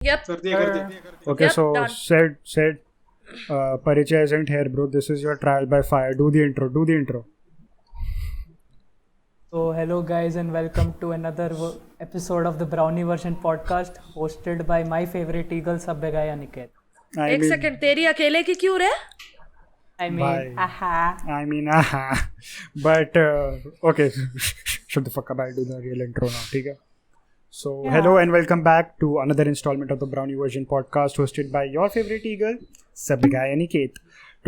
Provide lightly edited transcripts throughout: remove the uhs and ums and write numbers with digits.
Yep. Okay, Yep, so done. said. Parichaya isn't here, bro. This is your trial by fire. Do the intro. So, hello guys, and welcome to another episode of the Brownie Version podcast, hosted by my favorite eagle, Sabbe Guy Aniket. एक second तेरी अकेले की क्यों रे? I mean, Bye. aha. But okay, shut the fuck up. I'll do the real intro now. Okay. So Yeah. hello and welcome back to another installment of the Brownie Version podcast, hosted by your favorite eagle, Sabgai Aniket.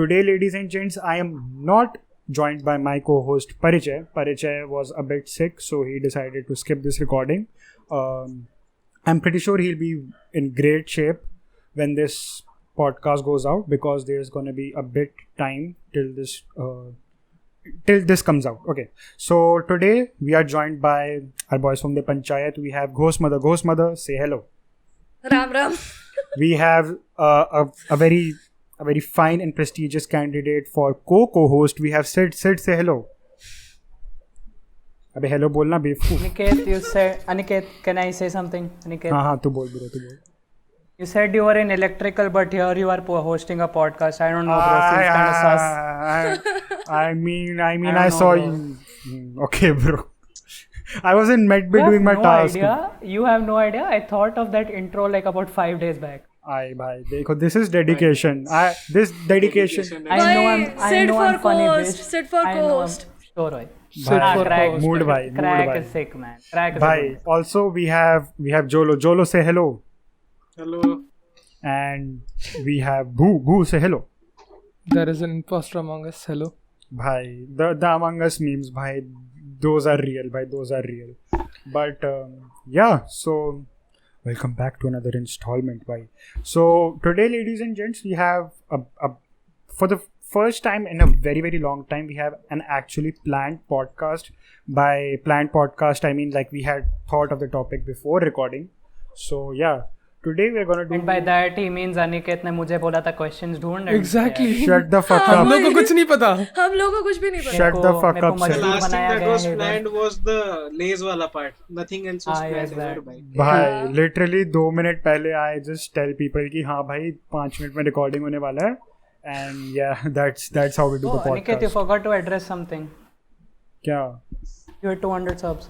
Today, ladies and gents, I am not joined by my co-host Parichaya. Parichaya was a bit sick, so he decided to skip this recording. I'm pretty sure he'll be in great shape when this podcast goes out, because there's going to be a bit time till this comes out. Okay, so today we are joined by our boys from the Panchayat. We have Ghost Mother, say hello. Ram Ram. We have a very fine and prestigious candidate for co-host. We have Sid, say hello. अबे hello बोलना बेवकूफ. Aniket, can I say something? Aniket, हाँ तू बोल bro, तू बोल. you said you were in electrical, but here you are hosting a podcast. I don't know, bro. Seems kind of sus. I mean, I don't saw know, you. Okay, bro. I was in Medbay You have doing my no task. idea. You have no idea. I thought of that intro like about 5 days back. Aye, bhai. Dekho, this is dedication. This dedication. I know I'm funny, bitch. Sit for I know I'm- co-host. Sure, bhai. Bhai, Crack, mood bhai, mood Crack bhai. is sick, man. Crack is a Bhai. good. Also, we have Jolo. Jolo, say hello. Hello. And we have Boo, say hello. There is an imposter among us. Hello. Bhai, the Among Us memes, bhai, those are real, bhai, those are real. But yeah, so welcome back to another installment, bhai. So today, ladies and gents, we have for the first time in a very, very long time, we have an actually planned podcast. By planned podcast, I mean like we had thought of the topic before recording. So yeah, today we're gonna do. And by that he means Aniket ने मुझे बोला था questions ढूंढ. Exactly. Shut the fuck हम up. लोग को कुछ नहीं पता. हम लोगों को कुछ भी नहीं पता. Shut the fuck up, मेरे sir. को The last thing बनाया that गया was है planned was the Lays wala part. Nothing else was planned yes, ever, that. bhai. भाई लिटरली 2 मिनट पहले आई जस्ट टेल पीपल कि हाँ भाई 5 मिनट में रिकॉर्डिंग होने वाला है एंड या that's how we do the Oh, Aniket, you podcast. forgot to address something. क्या You had 200 subs.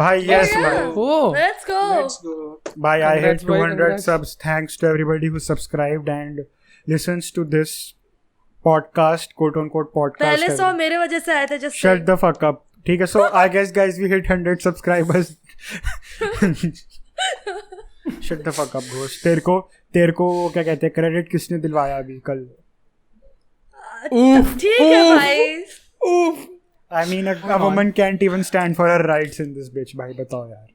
भाई यस yeah. भाई Oh. Let's go. Let's go. भाई I hit Congrats, bhai, 200 congrats. subs. Thanks to everybody who subscribed and listens to this podcast, quote unquote podcast. पहले 100 मेरे वजह से आए थे just Shut the fuck up. ठीक है, so I guess guys we hit 100 subscribers. Shut the fuck up, Ghost. तेरे को क्या कहते हैं, क्रेडिट किसने दिलवाया अभी कल? ठीक है भाई. I mean, a woman can't even stand for her rights in this bitch. भाई बताओ यार.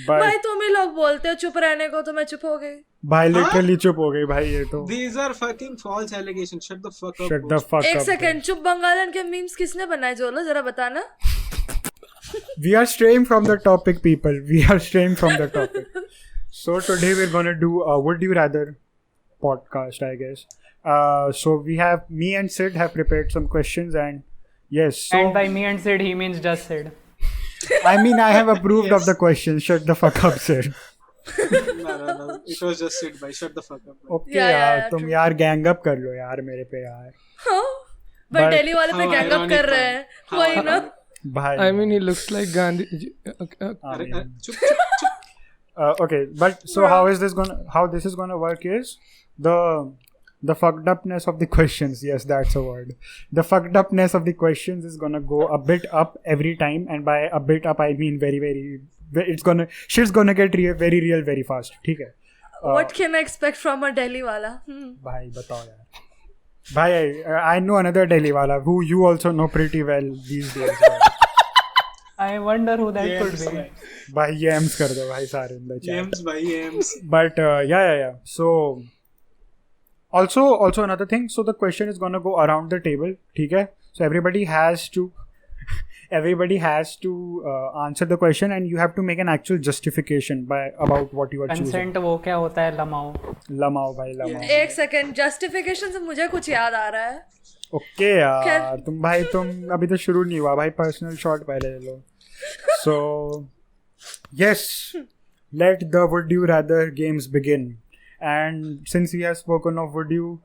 भाई But तुम ही लोग बोलते हो चुप रहने को तो मैं चुप हो गई. भाई लिटरली चुप हो गई भाई ये तो. These are fucking false allegations. Shut the fuck up. Shut the Ghost. fuck एक up. सेकंड, चुप बंगालन के मीम्स किसने बनाए जोलो जरा बताना. We are straying from the topic, people. We are straying from the topic. So today we're gonna do a Would You Rather podcast, I guess. So we have me and Sid have prepared some questions, and yes. So And by me and Sid, he means just Sid. I mean, I have approved of the questions. Shut the fuck up, Sid. No. It was just Sid, bhai. Shut the fuck up. Bhai. Okay Yeah, यार, yeah, तुम true. यार gang up कर लो यार मेरे पे यार. But But- Delhi वाले पे How गैंग अप ironic, कर रहे man. हैं. How वही ना. ironic. भाई. I mean, he looks like Gandhi. Okay. I Arre, mean, chup. okay, but so how this is gonna work is the fucked upness of the questions. Yes, that's a word. The fucked upness of the questions is gonna go a bit up every time, and by a bit up I mean shit's gonna get very real very fast. ठीक है. What can I expect from a Delhi wala? भाई बताओ यार. भाई I know another Delhi wala who you also know pretty well these days. भाई. I wonder who that Yams, could be. bhai. भाई yams कर दो भाई सारे in the chat. Yams, bhai. Yams. But yeah. So also another thing. So the question is gonna go around the table. ठीक है? So everybody has to answer the question, and you have to make an actual justification about what you are choosing. Consent वो क्या होता है लमाओ. लमाओ भाई लमाओ. एक second, justification से मुझे कुछ याद आ रहा है. ओके यार तुम अभी तो शुरू नहीं हुआ भाई. पर्सनल शॉट पहले ले लो. So yes, let the would you rather games begin. And since we have spoken of would you,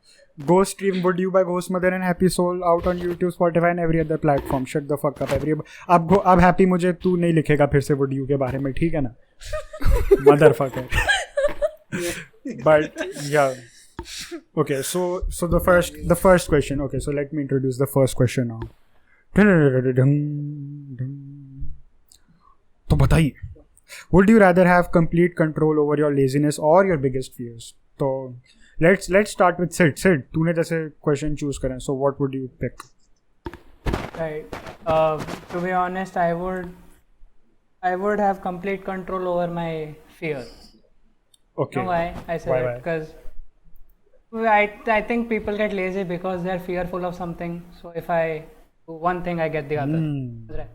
go stream Would You by Ghost Mother and Happy Soul out on YouTube, Spotify and every other platform. Shut the fuck up अब Happy मुझे तू नहीं लिखेगा फिर से Would You के बारे में, ठीक है ना? Motherfucker. But yeah. Okay, so the first question. Okay, so let me introduce the first question now. तो बताइए, would you rather have complete control over your laziness or your biggest fears? तो let's start with Sid. तूने जैसे question choose करें, so what would you pick? Right. To be honest, I would have complete control over my fear. Okay. You know why I say Why? that? Because I think people get lazy because they're fearful of something. So if I do one thing, I get the other. That's right.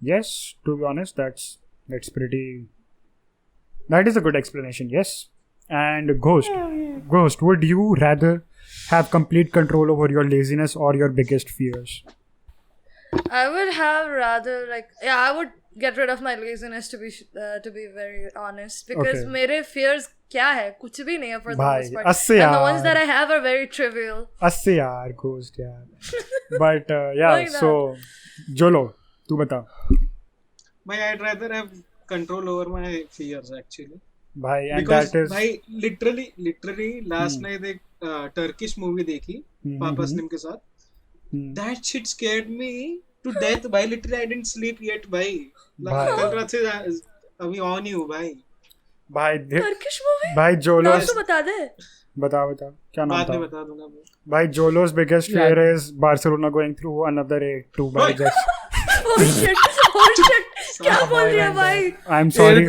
Yes, to be honest, that is a good explanation. Yes. And Ghost, would you rather have complete control over your laziness or your biggest fears? I would have rather I would get rid of my laziness to be very honest, because Okay. मेरे fears क्या है, कुछ भी नहीं है for the भाई, most part, अस्से and the यार। ones that I have are very trivial. अस्से यार Ghost यार। But yeah, वही ना। so Jolo, तू बता I'd rather have control over my fears actually. भाई, and Because that is literally last night एक Turkish movie देखी पापा स्लिम के साथ. That shit scared me to death भाई. Literally I didn't sleep yet भाई. भाई। कल रात से अभी ऑन ही हूँ भाई. भाई Turkish movie? भाई Jolo, नाम तो बता दे। बता क्या नाम बाद में था बता दूंगा मैं. भाई? Jolo's biggest fear is Barcelona going through another 8-2 by Oi. just Oh shit! क्या बोल रही है भाई? I'm sorry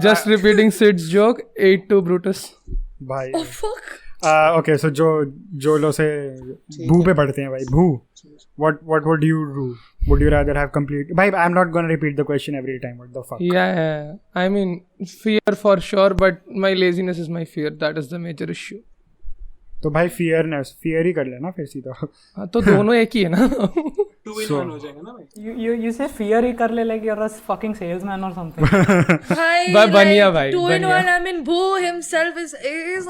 Just repeating Sid's joke. 8-2 Brutus. भाई। Oh fuck! Okay, so Jolo से भू पे पढ़ते हैं भाई। भू, what would you do? Would you rather have complete? भाई, I'm not gonna repeat the question every time. What the fuck? Yeah. I mean, fear for sure, but my laziness is my fear. That is the major issue. तो भाई fear ही कर लेना फिर सीधा। हाँ, तो दोनों एक ही है ना. 2-in-1 हो जाएगा ना भाई. You say fear ही कर ले like you're a fucking salesman or something. भाई, बनिया भाई, 2-in-1. बनिया। I mean, Boo himself is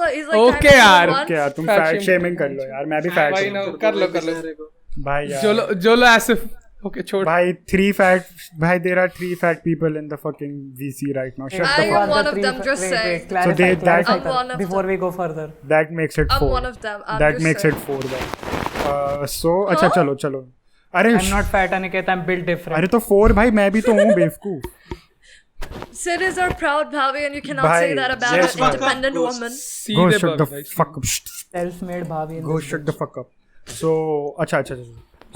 like Okay kind of यार। one. क्या तुम Fat fat shaming shaming कर लो यार, मैं भी fat भाई shaming ना, करता कर लो बेचारे को. हूँ। भाई यार, Jolo as if. Okay, छोड़. भाई there are 3 fat people in the fucking VC right now. Shut I the am fuck one up. of them, just saying. Clarify, So clarify I'm one of before them. we go further. That makes it 4. I'm one of them. I'm That just makes saying. it 4 भाई. So अच्छा चलो अरे I'm not fat, Aniket. I'm built different. अरे तो 4 भाई, मैं भी तो हूँ बेवकूफ। Sid is our proud bhavi, and you cannot Bhai, say that about yes, an bhai. independent Ghost. woman. Go सीधे shut the भाई, fuck up. Self-made bhavi. Go shut the fuck up. So अच्छा.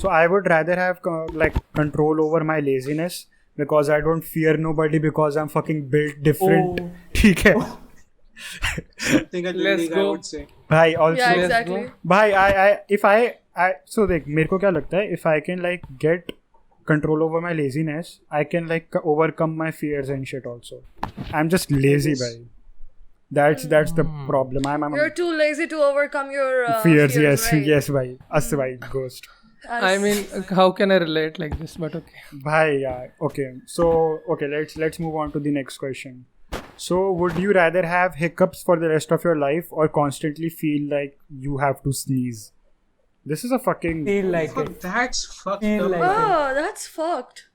So I would rather have like control over my laziness because I don't fear nobody because I'm fucking built different. Oh. ठीक है Something a Let's league, I go. would say. भाई. Also Yeah, let's exactly. go. भाई I so देख, मेरे को क्या लगता है, if I can like get control over my laziness, I can like overcome my fears and shit also. I'm just lazy भाई. That's the problem. I'm You're too lazy to overcome your fears. Yes, right? yes भाई. Us भाई Ghost. I mean, how can I relate like this? But okay. Bhai, yeah. Okay. So, let's move on to the next question. So, would you rather have hiccups for the rest of your life or constantly feel like you have to sneeze? This is a fucking. Feel like Fuck, it. that's fucked Feel up. like it. Oh, that's fucked.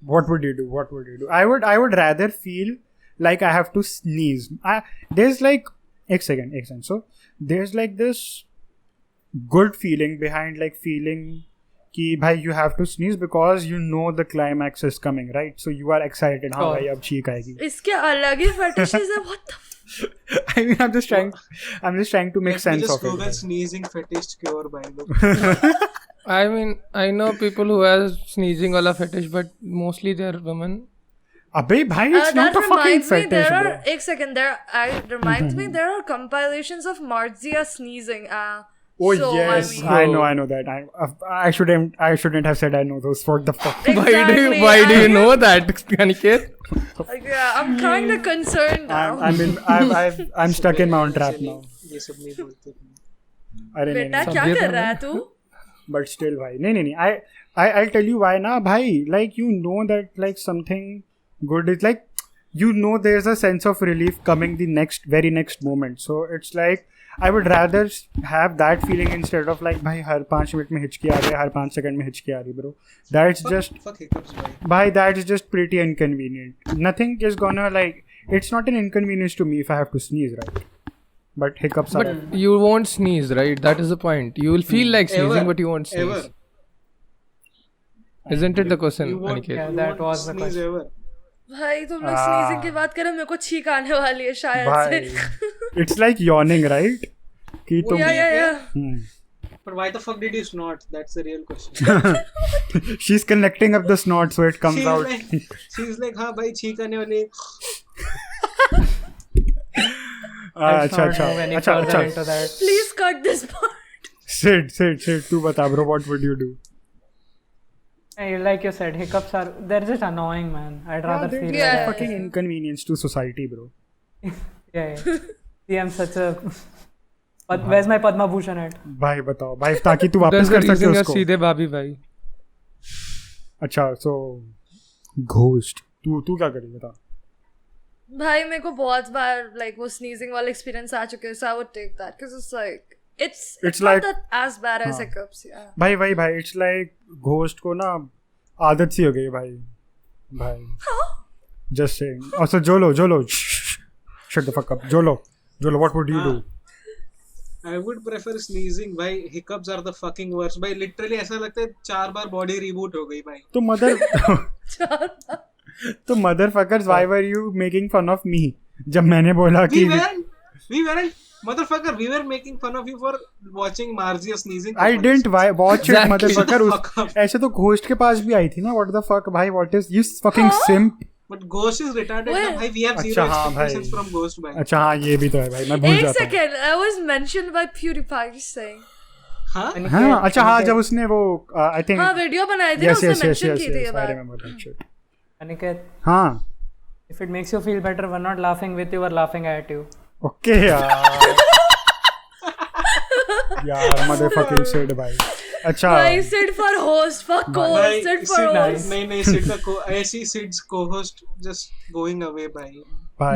What would you do? I would rather feel like I have to sneeze. There's like, एक second. So, there's like this good feeling behind like feeling कि भाई you have to sneeze because you know the climax is coming, right? So you are excited. हाँ भाई अब छींक आएगी. इसके अलग ही fetishes है. What the I mean, I'm just trying to make Let me sense just of Google it. sneezing fetish cure by look. I mean, I know people who have sneezing wala fetish, but mostly they're women. अबे भाई, it's not that a fucking reminds me, fetish, there bro. are एक second there. Reminds me there are compilations of Marzia sneezing. Oh so, yes, I mean, I know that. I shouldn't have said I know those. What the fuck? exactly. Why do you know that, Aniket? Like, yeah, I'm kind of concerned now. I'm stuck in my own trap now. ये सब नहीं बोलते. अरे नहीं बेटा नहीं. क्या सभ्यता कर रहा है तू? But still, भाई नहीं. I'll tell you why ना भाई. Like you know that like something good is like you know there's a sense of relief coming the very next moment. So it's like I would rather have that feeling instead of like भाई हर 5 minute में हिचकी आ रही है, हर 5 second में हिचकी आ रही है, bro. That's just fuck hiccups, bhai. भाई that's just pretty inconvenient. Nothing is gonna like, it's not an inconvenience to me if I have to sneeze, right? But hiccups are. But you won't sneeze, right? That is the point. You will feel like sneezing, Ever. but you won't sneeze. Ever. Isn't it the question, You won't, Aniket? Yeah, you that won't was the sneeze question. ever. भाई तुम लोग sneezing की बात करो, मेरे को छींक आने वाली है शायद भाई से. it's like yawning, right? कि तुम Yeah. But why the fuck did you snort? That's the real question. she's connecting up the snot so it comes she's out. she's like, हाँ भाई छींक आने वाली. Let's अच्छा not अच्छा move any अच्छा further अच्छा into that. Please cut this part. Sid तू बता bro, what would you do? Hey, like you said, hiccups are, they're just annoying, man. I'd rather feel Yeah. like Fucking inconvenience to society, bro. yeah. See, I'm such a where's my Padma Bhushan at? भाई बताओ भाई, ताकि तू वापस That's the कर सके reason you're उसको. सीधे भाभी भाई. अच्छा so ghost तू क्या करेगी बता. भाई मेरे को बहुत बार like वो sneezing वाला experience आ चुके हैं, so I would take that because it's like it's like- not that as bad as hiccups. Yeah. भाई it's like ghost को ना आदत सी हो गई है भाई. Just saying. Also Jolo shut the fuck up. Jolo what would you do? I would prefer sneezing. भाई hiccups are the fucking worst. भाई literally ऐसा लगता है 4 बार body reboot हो गई भाई. तो motherfuckers, why were you making fun of me जब मैंने बोला कि We weren't. Motherfucker, we were making fun of you for watching Marzia sneezing. I didn't watch it, Exactly. motherfucker. Fuck up. ऐसे तो घोस्ट के पास भी आई थी ना. What the fuck भाई, what is you fucking simp. But Ghost is retarded. Wait. ना भाई, we have अच्छा, zero हाँ, भाई. expectations from Ghost भाई. अच्छा हाँ ये भी तो है भाई, मैं भूल एक जाता हूँ. second, I was mentioned by PewDiePie just saying. हाँ? हाँ अच्छा हाँ, जब उसने वो I think हाँ वीडियो बनाई थी ना, yes उसने yes yes mention yes की थी ये yes I बात. remember that shit. Aniket, हाँ if it makes you feel better, we're not laughing with you, we're laughing at you. okay यार motherfucking Sid भाई. अच्छा भाई Sid for host, fuck भाई, host, Sid for Sid- host. नहीं Sid का ऐसी Sid's co-host just going away भाई.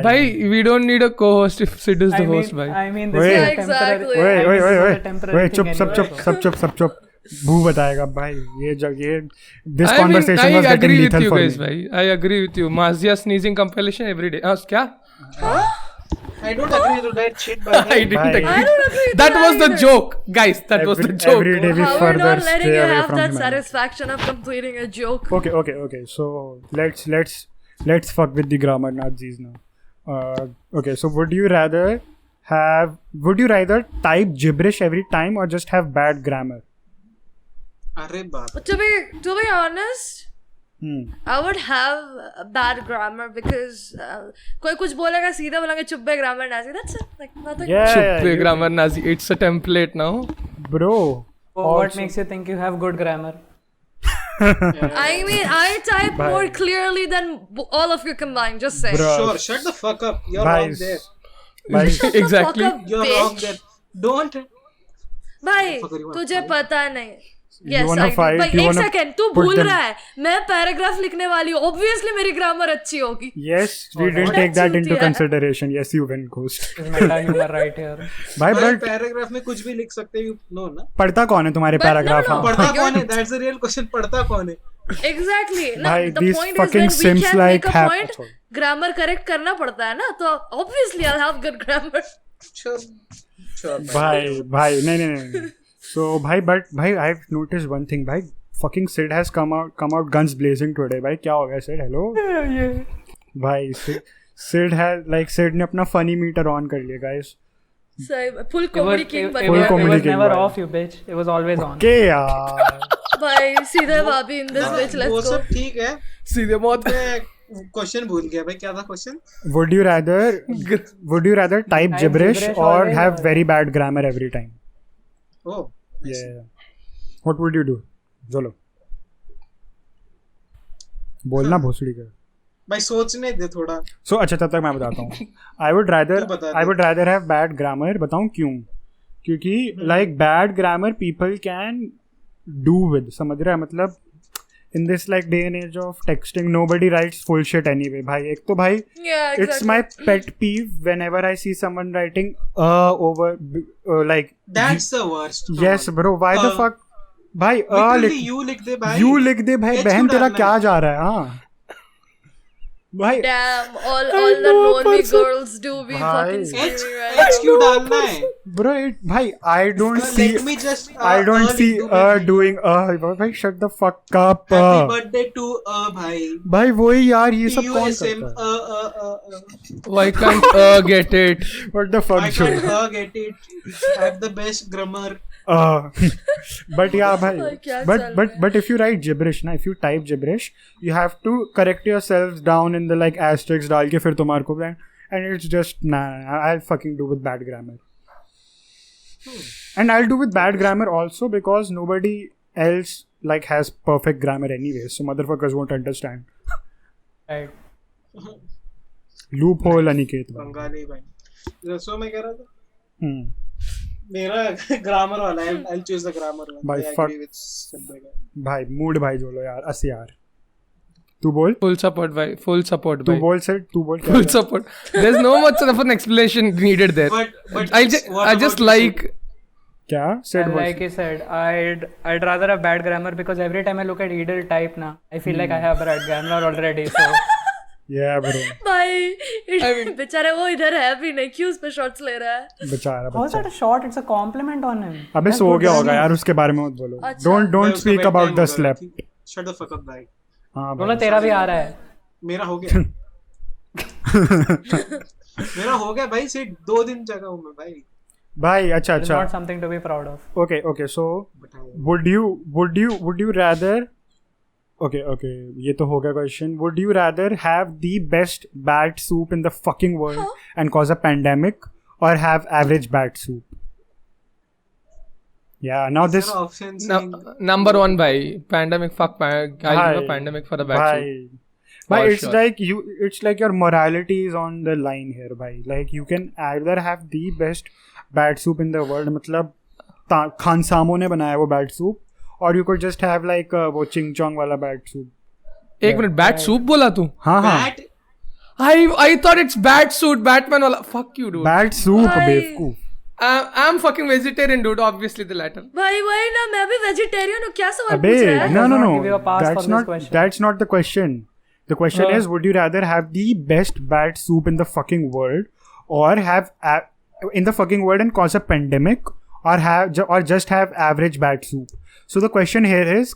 Bhai, we don't need a co-host if Sid is the host, bhai. I mean, this Wait. is a Yeah, temporary. exactly. ओए ओए this is ओए a temporary ओए thing चुप anyway, so. सब चुप. भू बताएगा भाई ये this I mean, conversation I was getting agree with lethal you for guys, me. bhai. I agree with you. Mazia sneezing compilation every day. क्या? I don't agree to that shit भाई. I didn't Bhai. agree. I don't agree with That was the either. joke, guys. That was the joke. Every day we How we're further not letting stay you away have from that humanity. satisfaction of completing a joke. Okay. So let's fuck with the grammar Nazis now. Okay, so would you rather type gibberish every time or just have bad grammar? अरे बाप. But to be honest, I would have a bad grammar because कोई कुछ बोलेगा सीधा बोलेंगे चुप्पे grammar Nazi. That's it. Like nothing. Chuppe you- grammar Nazi. It's a template now. bro. So what makes you think you have good grammar? I mean, I type Bye. more clearly than all of you combined. Just saying. Bro. Sure, shut the fuck up. You're Bhai, wrong there. bhai, Shut the Exactly. fuck up, You're wrong bitch. there. Don't. भाई Fucker, you wanna तुझे fight? पता नहीं. You Yes, wanna I do. fight? भाई You एक wanna second, तू put भूल them- रहा है. मैं पैराग्राफ लिखने वाली हूँ. Obviously मेरी ग्रामर अच्छी होगी. yes, we didn't What take that into चूतिया है. consideration. Yes, you win, Ghost. Is meta humor right here? भाई भाई but पैराग्राफ में कुछ भी लिख सकते हो. नो ना. पढ़ता कौन है तुम्हारे But no, पैराग्राफ? no. पढ़ता You're- कौन है? That's the real question. पढ़ता कौन है? Exactly. ना, भाई, the these point is fucking when we simps can't like make a have- point, Sorry. grammar correct करना पड़ता है ना. तो obviously I'll have good grammar. Sure. भाई नहीं. So भाई I've noticed one thing भाई. Fucking Sid has come out guns blazing today. भाई क्या हो गया Sid? Hello. भाई Sid ने अपना funny meter on कर लिया guys. So full It was, comedy king बन Full गया. comedy it was king, never bhai. off, you bitch. It was always on. Okay यार. भाई सीधे भाभी in this bitch. वो Let's go. सब ठीक है. सीधे मौत. मैं क्वेश्चन भूल गया भाई. क्या था question? Would you rather type gibberish or always have or- very bad grammar every time? Oh. Yeah. What would you do? Jolo. बोलना भोसड़ी का. भाई सोचने दे थोड़ा. So अच्छा तब तक मैं बताता हूँ. I would rather have bad grammar. बताऊँ क्यों? क्योंकि like bad grammar people can do with. समझ रहा है मतलब in this like day and age of texting, nobody writes full shit anyway. Bhai, ek to bhai, Yeah, exactly. it's my pet peeve whenever I see someone writing over like. That's the worst. Yes, bro. Why the fuck? भाई Literally, you लिख दे भाई. You लिख दे भाई. H बहन क्यों तेरा डालना क्या है? जा रहा है? हाँ भाई. Damn, all I the know a lonely person- girls do be Bhai. fucking H screaming right H क्यों डालना है? Bro, भाई I don't see. Let me just. I don't see लिख दूं मैं. doing भाई shut the fuck up. Happy birthday to भाई. भाई वही यार ये सब कौन TUSM करता है? Why can't get it? What the fuck I Joe? can't get it. I have the best grammar. But yeah भाई. भाई, क्या चल रहा है? But if you write gibberish ना, if you type gibberish, you have to correct yourselves down in the like asterisks डाल के फिर तुम्हारे को and it's just nah. I'll fucking do with bad grammar. And I'll do with bad grammar also because nobody else like has perfect grammar anyway, so motherfuckers won't understand. Right. Loophole Aniket भाई. बंगाली भाई. So मैं कह रहा था. Hmm. मेरा grammar वाला है. I'll choose the grammar one. By I fuck. agree with Sabda. भाई मूड भाई जोलो यार 80 यार. तू बोल. Full support, bhai. Full support, तू bhai. बोल सर. तू बोल. क्या Full है? support. There's no much of an explanation needed there. But I what just about like. क्या? Said And what? like he said, I'd rather have bad grammar because every time I look at either type now, I feel like I have bad grammar already. So Yeah bro. भाई बेचारा वो इधर है भी नहीं, क्यों उस पे शॉट्स ले रहा है? बेचारा how is बच्चा. that a shot? It's a compliment on him. अबे That's सो good गया होगा grammar. यार उसके बारे में मत बोलो. अच्छा. Don't मैं उसका speak bedtime about the हो slap. रहा है. Shut the fuck up भाई. हाँ बोलो भाई. तेरा भी आ रहा है. मेरा हो गया. मेरा हो गया भाई. सिर्फ 2 दिन जगह हूँ मैं भाई. भाई अच्छा It's अच्छा. not something to be proud of. Okay so would you rather okay ये तो हो गया question. Would you rather have the best bat soup in the fucking world and cause a pandemic or have average bat soup? Yeah, now this options. Number one, bhai. Pandemic. Fuck. I'll give a Bhai, pandemic for the vaccine. bhai, For it's sure. like it's like your morality is on the line here, bhai. Like you can either have the best bat soup in the world, मतलब खानसामो ने बनाया वो bat soup, or you could just have like वो चिंग चोंग वाला bat soup. एक minute. Bat soup बोला तू? हाँ हाँ. Bat. I thought it's bat suit. Batman वाला. Fuck you, dude. Bat soup भाई. बेवकूफ. I'm fucking vegetarian, dude. Obviously the latter. भाई वही ना, मैं भी वेजिटेरियन हूँ, क्या सवाल अबे पूछ रहा है? no not give you a pass for that's this not question. that's not the question. The question is, would you rather have the best bat soup in the fucking world or have in the fucking world and cause a pandemic, or just have average bat soup? So the question here is,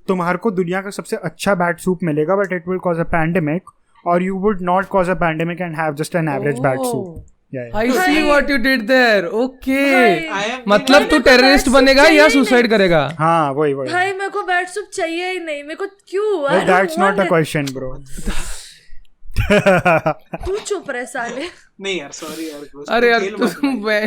तुम्हारे को दुनिया का सबसे अच्छा bat soup मिलेगा but it will cause a pandemic, or you would not cause a pandemic and have just an average bat soup. Yeah. I see what you did there. Okay. I am. मतलब तू मेरे को terrorist bat soup बनेगा चाहिए या ही suicide करेगा? हाँ वही भाई मेरे को बैट सूप चाहिए ही नहीं, मेरे को क्यों? I well, don't that's not want the it. question bro. तू चुप रहे साले. नहीं यार, sorry यार. अरे यार खेल मत तुम भाई.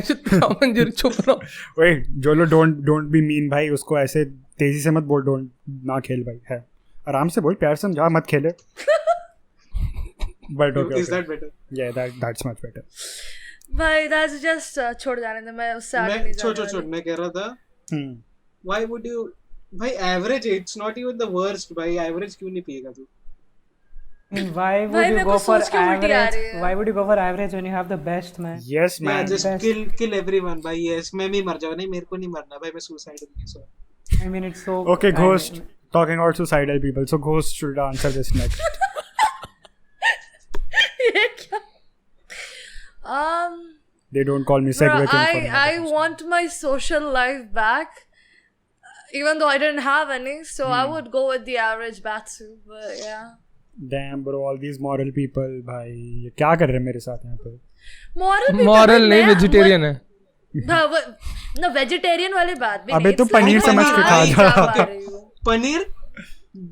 मंजूर चुप रहो. Wait, जोलो don't be mean भाई. उसको ऐसे तेजी से मत बोल. don't ना खेल भाई. है आराम से बोल, प्यार समझा, मत खेले. But okay. Is that better? Yeah, that's much better. भाई that's just छोड़ जाने दे, मैं उससे आगे नहीं मैं जाने छोड़ मैं कह रहा था. Hmm. Why would you? भाई average, it's not even the worst. भाई average क्यों नहीं पिएगा तू? Why would भाई, you मेरे go को for सोच के उल्टी आ average? रही है. Why would you go for average when you have the best, man? Yes, Yeah, man. just best. kill everyone. भाई yes, मैं भी मर जाऊँ. नहीं, मेरे को नहीं मरना भाई. मैं suicidal नहीं सो. I mean, it's so. Okay, I Ghost. mean, Talking about suicidal people, so Ghost should answer this next. ये क्या? They don't call me Bro, segue king for I want my social life back, even though I didn't have any, so I would go with the average batsu, but yeah. Damn bro, all these moral people भाई ये क्या कर रहे हैं मेरे साथ यहाँ पे? मॉरल नहीं, वेजिटेरियन है. ना वेजिटेरियन वाली बात भी अबे नहीं. तो पनीर समझ के खा जा. पनीर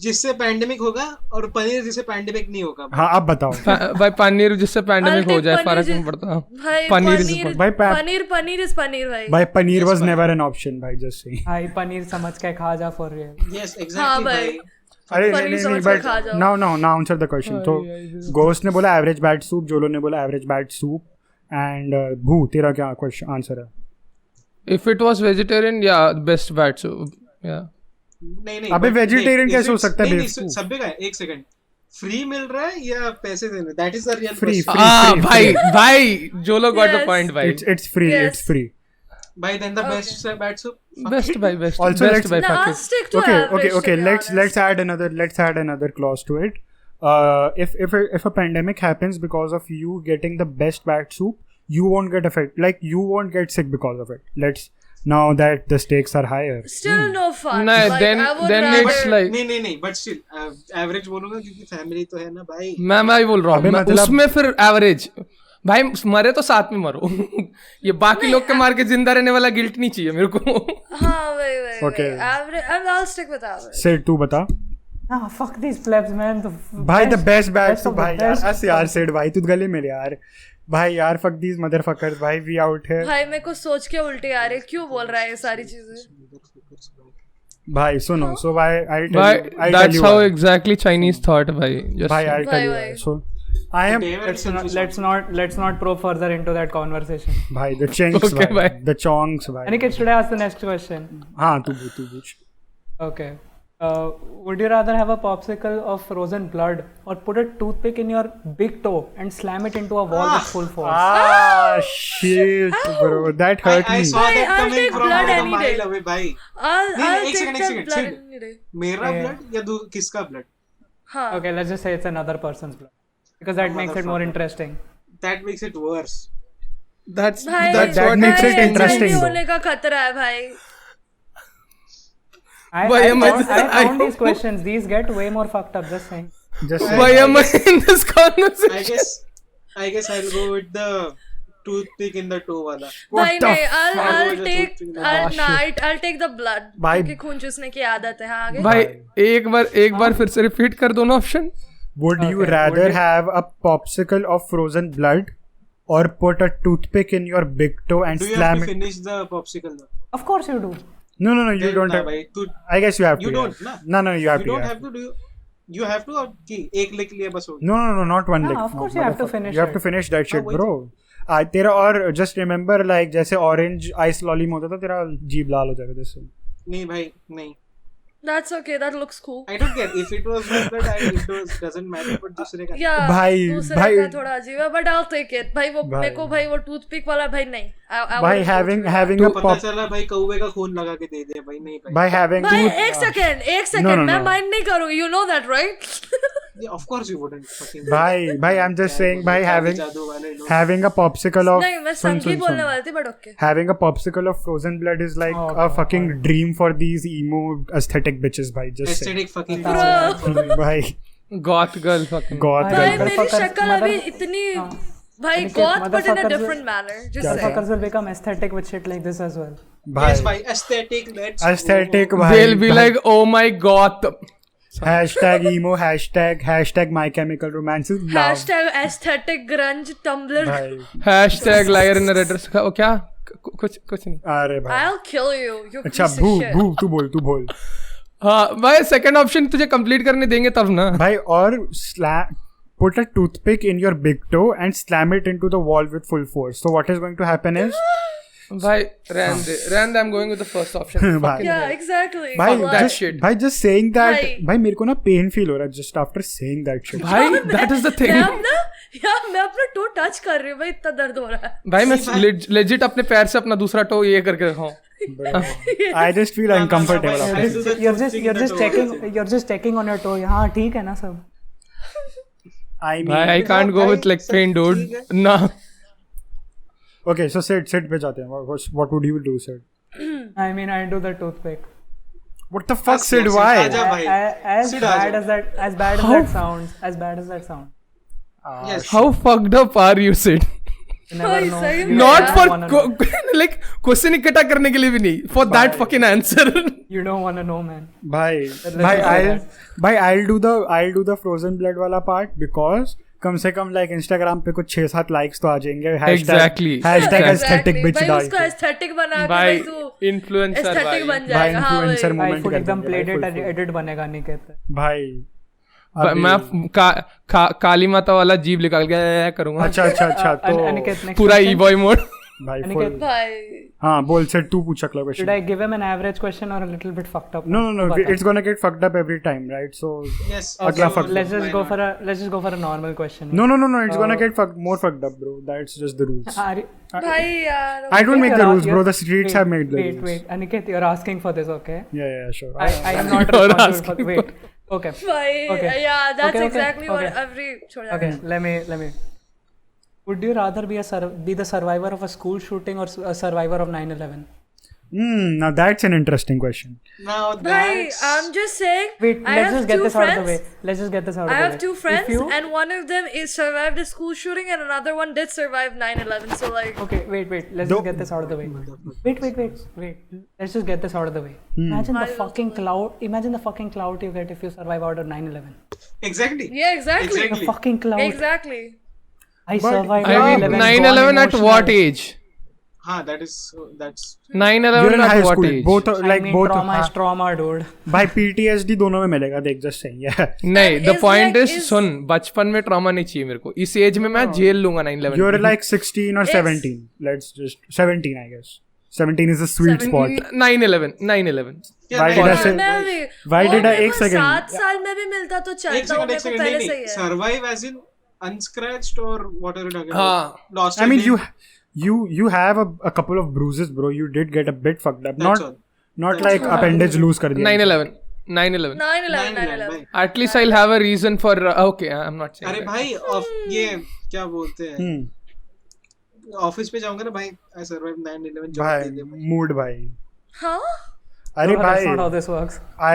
जिससे पैंडेमिक होगा और पनीर जिससे पैंडेमिक नहीं होगा. हाँ अब बताओ. भाई पनीर जिससे पैंडेमिक हो जाए फर्क नहीं पड़ता. भाई पनीर भाई पनीर इज पनीर भाई. भाई paneer was never an option भाई, just saying. I paneer समझ के खा जा for real. Yes, हाँ exactly भाई. भाई. अरे पनीर नहीं समझ नहीं के खा but जाओ. now answer the question. तो Ghost ने बोला average bat soup, जोलो ने बोला average bat soup, and भू तेरा क्या question आंसर है? If it was vegetarian, yeah, best bat soup. Yeah. नहीं अबे but vegetarian if कैसे हो it's- सकता है नहीं, नहीं, बेवकूफ? सभ्य का है, एक सेकंड फ्री मिल रहा है या पैसे देने, that is the real Free, question free. भाई Jolo got the Yes. point भाई. It's free. Yes. It's free. भाई then the best bat soup Best by best. Also, best let's- by No, fuck I'll it. stick to Okay. average. to be Let's honest. add another clause to it. If a pandemic happens because of you getting the best bat soup, you won't get affected. Like you won't get sick because of it. Now that the stakes are higher. Still no fun. No, like, then- I would then rather... it's like- नहीं but still average बोलूंगा क्योंकि family तो है ना भाई. मैं बोल रहा अबे हूँ मतलब- उसमें फिर एवरेज भाई मरे तो साथ में मरो ये बाकी लोग के मार के जिंदा रहने वाला गिल्ट नहीं चाहिए मेरे को हाँ wait. Okay. Average. I'll stick with average. Sid, तू बता. Ah, fuck these plebs, man. भाई the best bat best soup of the भाई यार. best. अस यार Sid भाई तू गले में यार. भाई यार fuck these motherfuckers भाई we out here. भाई मेरे को सोच के उल्टे आ रहे क्यों बोल रहा है ये सारी चीजें. भाई सुनो. So I'll tell भाई you. I'll tell that's you how why. exactly Chinese thought भाई just भाई I'll tell you Why? why. So I am Let's not probe further into that conversation. भाई the chinks Okay, भाई. bye. The chonks भाई. Aniket, should I ask the next question? हाँ तू पूछ. Okay. Would you rather have a popsicle of frozen blood or put a toothpick in your big toe and slam it into a wall with full force? Ah shit bro. That hurt I me. saw Bhai, that I'll coming take from blood like a any day. mile away भाई. I'll एक take second, that एक second, blood chill. any day. मेरा Yeah. Blood या किसका blood? हाँ. Okay, let's just say it's another person's blood because that makes it more interesting. That makes it worse. that's भाई that what makes it भाई, interesting HIV though. होने का खतरा है भाई. I Why am I- found these questions. These get way more fucked up. Just saying. Just why am I in this conversation I guess I'll go with the toothpick in the toe wala. भाई the नहीं, fuck? I'll take the blood. भाई- क्योंकि खून चूसने की आदत है. हाँ आगे. भाई एक बार फिर से रिपीट कर दोनों option Would you rather have a popsicle of frozen blood or put a toothpick in your big toe and Do you have slam to it? finish the popsicle though? Of course you do. No, you Then don't ना have. भाई, तू I guess you have to. you don't yeah. ना. No, you have you to. don't yeah. have to do. You have to कि एक लिख लिया बस हो गया. No, not one No, lick. of course No, you have to motherfucker. finish You have it. to finish that shit, वही bro. तेरा और just remember like जैसे orange ice lolly में होता था तेरा जीभ लाल हो जाएगा जैसे. नहीं भाई नहीं. That's okay. That looks cool. I don't care if it was like that. Doesn't matter. But दूसरे का. Yeah. भाई- दूसरे भाई- का थोड़ा अजीब है, but I'll take it. भाई वो भाई- मेरे को भाई वो टूथपिक वाला भाई नहीं. I By wouldn't go having through that. a पता pop चला भाई कौवे का खून लगा के दे दिया भाई नहीं भाई. by having भाई tooth. एक सेकंड No, मैं no. माइंड नहीं करूँगी. You know that, right? Yeah, of course you wouldn't. Fucking. भाई I'm just saying by जादू वाले लोग. having a popsicle of नहीं मैं सुन, संगीत सुन, बोलने सुन. वाली थी, but okay. Having a popsicle of frozen blood is like Oh, a God. fucking dream for these emo aesthetic bitches भाई just say. Aesthetic fucking. Bro. भाई goth girl fucking God भाई, भाई का मेरी Motherfuckers- शक्ल अभी इतनी भाई Aniket, goth but in a motherfuckers different manner. Just क्या saying. Motherfuckers will become aesthetic with shit like this as well. भाई Yes, भाई aesthetic. Let's. aesthetic go. भाई they'll be भाई. like oh my god hashtag emo hashtag my chemical romances love Hashtag aesthetic grunge Tumblr. भाई hashtag liar in a red dress ओ क्या कुछ नहीं अरे भाई I'll kill you. You अच्छा piece of shit. भू तू बोल हाँ भाई सेकंड ऑप्शन तुझे कंप्लीट करने देंगे तब ना भाई और put a toothpick in your big toe and slam it into the wall with full force. So what is going to happen is भाई रहने दे I'm going with the first option भाई Yeah, exactly. भाई Blood. that just shit. भाई just saying that भाई. भाई मेरे को ना पेन फील हो रहा है just after saying that shit. भाई that is the thing मैं अपना टो टच कर रही हूँ भाई, इतना दर्द हो रहा है. भाई मैं legit अपने पैर से अपना दूसरा टो ये करके रखा हूँ I just feel uncomfortable भाई, after भाई, You're just checking on your toe. हाँ ठीक है ना सब. I mean भाई I can't go with like pain dude ना okay so sit पे जाते हैं what would you do Sid? I mean, I do the toothpick. What the fuck Sid yes, why? आजा भाई. As Sid, bad आजा. as that sounds. As bad as that sounds. Yes. how fucked up are you Sid You never भाई, know. सही You में not don't for wanna know. like question इकट्ठा करने के लिए भी नहीं for that fucking answer You don't want to know, man. भाई I'll do the frozen blood वाला part because कम से कम like Instagram पे कुछ 6-7 likes तो आ जाएंगे Exactly. hashtag Exactly. aesthetic bitch भाई डाल उसको के aesthetic बना के भाई भाई तू influencer aesthetic भाई बन जाएगा. हाँ influencer भाई. moment भाई फुल कर एकदम देंगे, प्लेटेड भाई, full. एडिट बनेगा नहीं कहते. भाई मैं काली माता वाला जीभ निकाल के करूंगा अच्छा Aniket, next पूरा question. ई-बॉय मोड भाई Aniket, full Bhai. हाँ बोल से तू पूछ अगला should question. I give him an average question or a little bit fucked up? No, Bata. it's gonna get fucked up every time, right? So Yes. Agla so fuck. Let's just why go not? for a normal question. no, it's gonna get more fucked up, bro. That's just the rules. Are you- Bhai, yaar. I don't make the rules, bro. you're- The streets have made the wait, rules. Wait, Aniket, you're asking for this, okay? Yeah, sure. I am not You're responsible for. asking Wait, okay. Bhai. Okay. Yeah, that's Okay, exactly what okay. every. Okay, let me. Would you rather be be the survivor of a school shooting or a survivor of 9/11? Now that's an interesting question. Now Bhai, that's I'm just saying. Wait, I let's have just get two this friends. out of the way. Let's just get this out of I the way. have two If friends, you- and one of them is survived a school shooting, and another one did survive 9/11. So like, Okay, wait. Let's Though- just get this out of the way. Wait. Let's just get this out of the way. Imagine the fucking clout. Imagine the fucking clout you get if you survive out of 9/11. exactly. yeah, exactly. The Exactly. fucking clout. Exactly. I survived I mean, 9/11. 9/11 gone at what emotional. age? That's 9/11 You're in at high what school. age? Both I like mean, both. trauma is हाँ, trauma, dude. भाई PTSD दोनों में मिलेगा. देख just saying. Yeah. नहीं, And the is point like- is, is- सुन, बचपन में trauma नहीं चाहिए मेरे को. इस एज में मैं जेल लूंगा 9/11. You're like 16 or Yes. 17. Let's just 17, I guess. 17 is a sweet spot. 9/11. 9/11. Yeah, Why right, did I right, say- मैं right. भी. Why और did I- मेरे एक को second. 7 साल में भी मिलता तो एक चलता हूँ. सेकंड मेरे को पहले से ही नहीं है. survive as in unscratched or what are you talking हाँ. about? Lost I mean, your you have a couple of bruises, bro. You did get a bit fucked up. That's Not all. not like appendage lose कर दिया. 9/11. 9/11. 9/11. 9/11 भाई. At least I'll have a reason for. Okay, I'm not saying. अरे that. भाई ये क्या बोलते हैं Hmm. Office पे जाऊंगा ना भाई आई सर्वाइव 9/11 जॉब भाई दे दे भाई mood भाई. Huh? अरे No, that's not how भाई. this works. I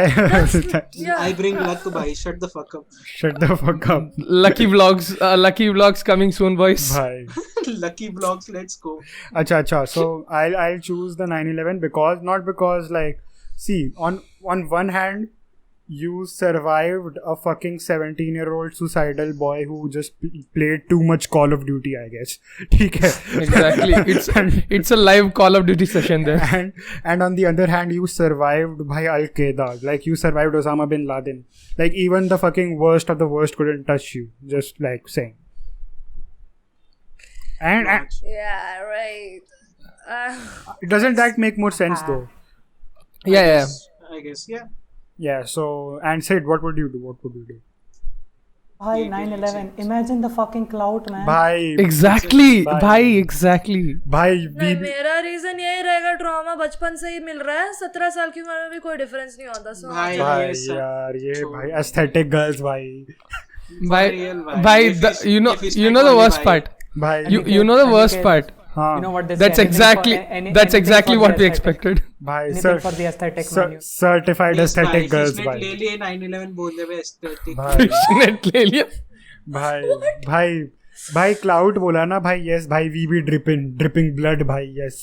Yeah. I bring luck भाई shut the fuck up shut the fuck up. Lucky vlogs coming soon, boys. भाई. lucky vlogs let's go अच्छा. So I'll choose the 9/11 because not because like see on one hand you survived a fucking 17-year-old suicidal boy who just played too much Call of Duty, I guess. ठीक है. Exactly. It's a live Call of Duty session there. And on the other hand, you survived by Al Qaeda. Like you survived Osama bin Laden. Like even the fucking worst of the worst couldn't touch you. Just like saying. And Yeah, right. doesn't that make more sense though? Yeah. I guess yeah Yeah. So and Sid, what would you do? Bhai, 9/11. Imagine the fucking clout, man. Bhai. Exactly. Bye. Bhai, exactly. Bhai. नहीं, मेरा reason यही रहेगा. Trauma बचपन से ही मिल रहा है. 17 साल की उम्र में भी कोई डिफरेंस नहीं होता. So भाई भाई ये सब यार ये भाई aesthetic girls भाई. Bhai, real, bhai. bhai, If the, it's- you know, if it's you like know the only worst bhai. part. Bhai. You know the worst Aniket, part. हाँ. You know what they That's say, anything exactly for- any- that's anything exactly for what the we aesthetic. expected. Bhai. Anything for the aesthetic, man. you- Certified Yes, aesthetic भाई, girls fishnet भाई. ले लिए 9/11 बोलने में aesthetic भाई. Fishnet ले लिया. भाई क्लाउड बोला ना भाई. यस भाई. वी बी dripping blood भाई. Yes.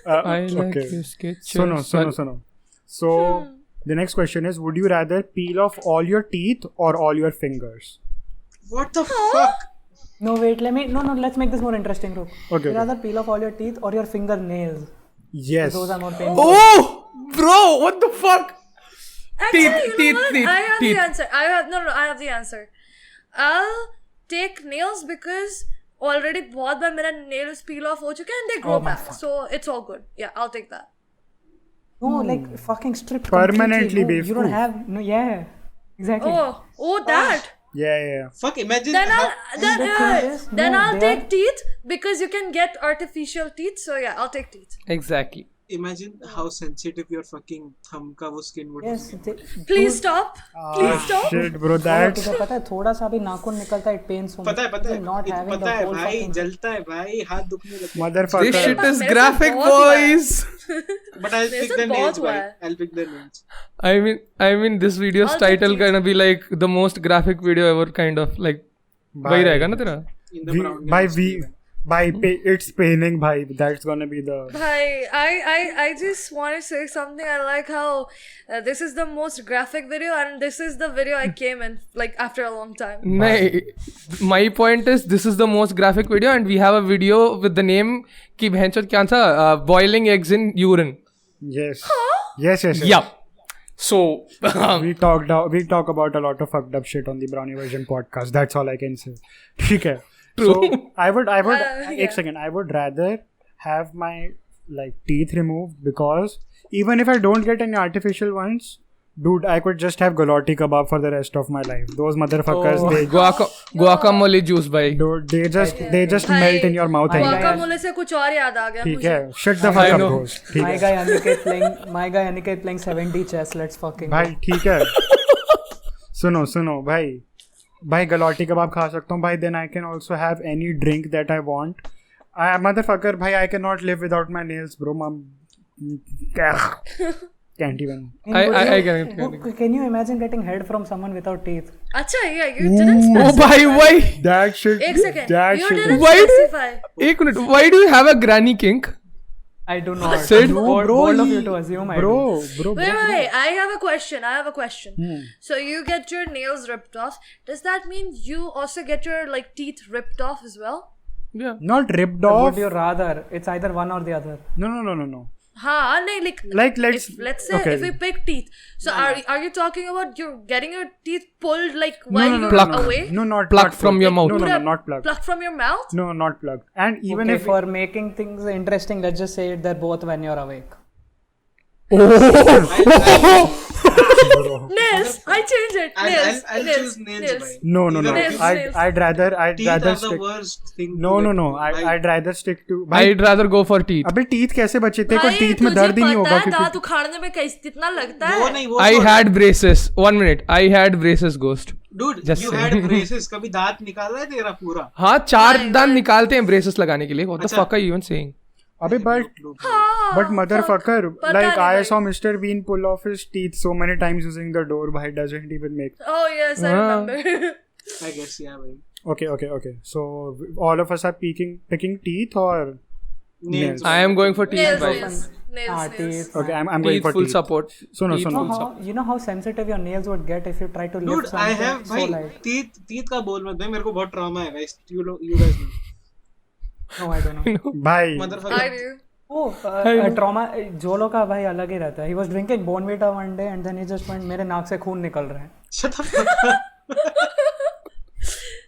I like Okay. your sketches. सुनो. So the next question is, would you rather peel off all your teeth or all your fingers? what the fuck No, wait. Let's make this more interesting, bro. Okay. You rather peel off all your teeth or your fingernails? Yes. Those are more painful. Oh, bro, what the fuck? Actually, Teeth, you know what? teeth, I have teeth. the answer. I have the answer. I'll take nails because already बहुत बार मेरा nails peel off हो चुके हैं and they grow back. So it's all good. Yeah, I'll take that. No, like fucking stripped Permanently, completely. No, you don't Beefcoo. have. No, yeah. Exactly. Oh, that. Yeah. fuck imagine Then how- the thing is, then no, I'll they take teeth because you can get artificial teeth. So yeah, I'll take teeth. Exactly. imagine how sensitive your fucking thumb का वो skin would Yes. be Please stop. Please stop. Shit, bro. Bro, That's तुझे पता है थोड़ा सा भी नाखून निकलता है it pains so much. पता है Not having पता the है whole भाई fucking- जलता है भाई हाथ दुखने लगते हैं This motherfucker. shit is मेरे साथ graphic, बहुत हुआ है. boys. but I'll pick साथ the बहुत nails हुआ भाई है. I'll pick the nails I mean, this video's I'll take title teeth. gonna be like the most graphic video ever, kind of like. वही रहेगा ना तेरा? in the brown it's paining bhai. That's gonna be the I just want to say something. I like how this is the most graphic video and this is the video I came in like after a long time. नहीं, my point is this is the most graphic video and we have a video with the name कि भैंचोद क्या था boiling eggs in urine. yes. Yeah. So We talk about a lot of fucked up shit on the Brownie Version podcast. That's all I can say. ठीक है. True. So I would yeah. एक second, I would rather have my like teeth removed, because even if I don't get any artificial ones, dude, I could just have galati kebab for the rest of my life. Those motherfuckers, they Guacamole juice, bhai. dude, they just भाई, melt in your mouth. and guacamole से कुछ और याद आ गया ठीक मुझे. है, shut the fuck up, ghost. ठीक My है guy Aniket playing 70 chess. Let's fucking. भाई, ठीक है. सुनो भाई गलौटी कबाब खा सकता हूँ भाई. Then I can also have any drink that I want. Motherfucker, भाई, I cannot live without my nails, bro. Can't even. I get it. Can you imagine getting head from someone without teeth? अच्छा, yeah, you didn't Oh, specify. bhai, why? That shit. एक second. That You shit. didn't Why do- specify. एक minute. Why do you have a granny kink? I do not. Sid? No, bold of you to assume I do. Bro. Wait. I have a question. So you get your nails ripped off. Does that mean you also get your like teeth ripped off as well? Yeah. Not ripped But off. would you rather? It's either one or the other. No. हाँ, नहीं, Like, let's say okay. if we pick teeth. So are you talking about you getting your teeth pulled like No, while no, no, you're Pluck. away? No, not Plucked from your mouth. No, not plugged. Plucked from your mouth? No, not plugged. And even Okay, if for making things interesting, let's just say they're both when you're awake. Nails. I change it. Nails. I'll choose nails, bhai. no. Nails. I'd rather Teeth are the stick. worst thing. No. to get, bhai. I'd rather stick to. भाई, I'd rather go for teeth. अबे teeth कैसे बचे? तेरे को भाई, teeth में तुझे दर्द ही नहीं पता होगा है दांत क्योंकि उखाड़ने में कितना लगता वो है? नहीं, वो I छोड़. had braces. 1 minute. I had braces, ghost. Dude, Just you saying. had braces. कभी दांत निकाला है तेरा पूरा? हाँ, 4 दांत निकालते हैं braces लगाने के लिए. What the fuck are you even saying? अबे but motherfucker, पता like नहीं I भाई. saw Mr. Bean pull off his teeth so many times using the door. Bhai, doesn't even make. Oh yes, I remember. I guess, yeah, bhai. Okay. So all of us are picking teeth or Nails. I am going for teeth, Nails, bhai. nails. Teeth. Okay, I'm going Teeth for full teeth. support. सुनो Teeth सुनो. full You know how sensitive your nails would get if you try to lift Dude, I something have, so भाई, light. teeth का बोल मत भाई, मेरे को बहुत trauma है, guys. You guys know. No, I don't know. भाई Motherfucker. I do. Oh, trauma. जोलो का भाई अलग ही रहता है. He was drinking Bonvita one day and then he just went, मेरे नाक से खून निकल रहा है. Shut the fuck up.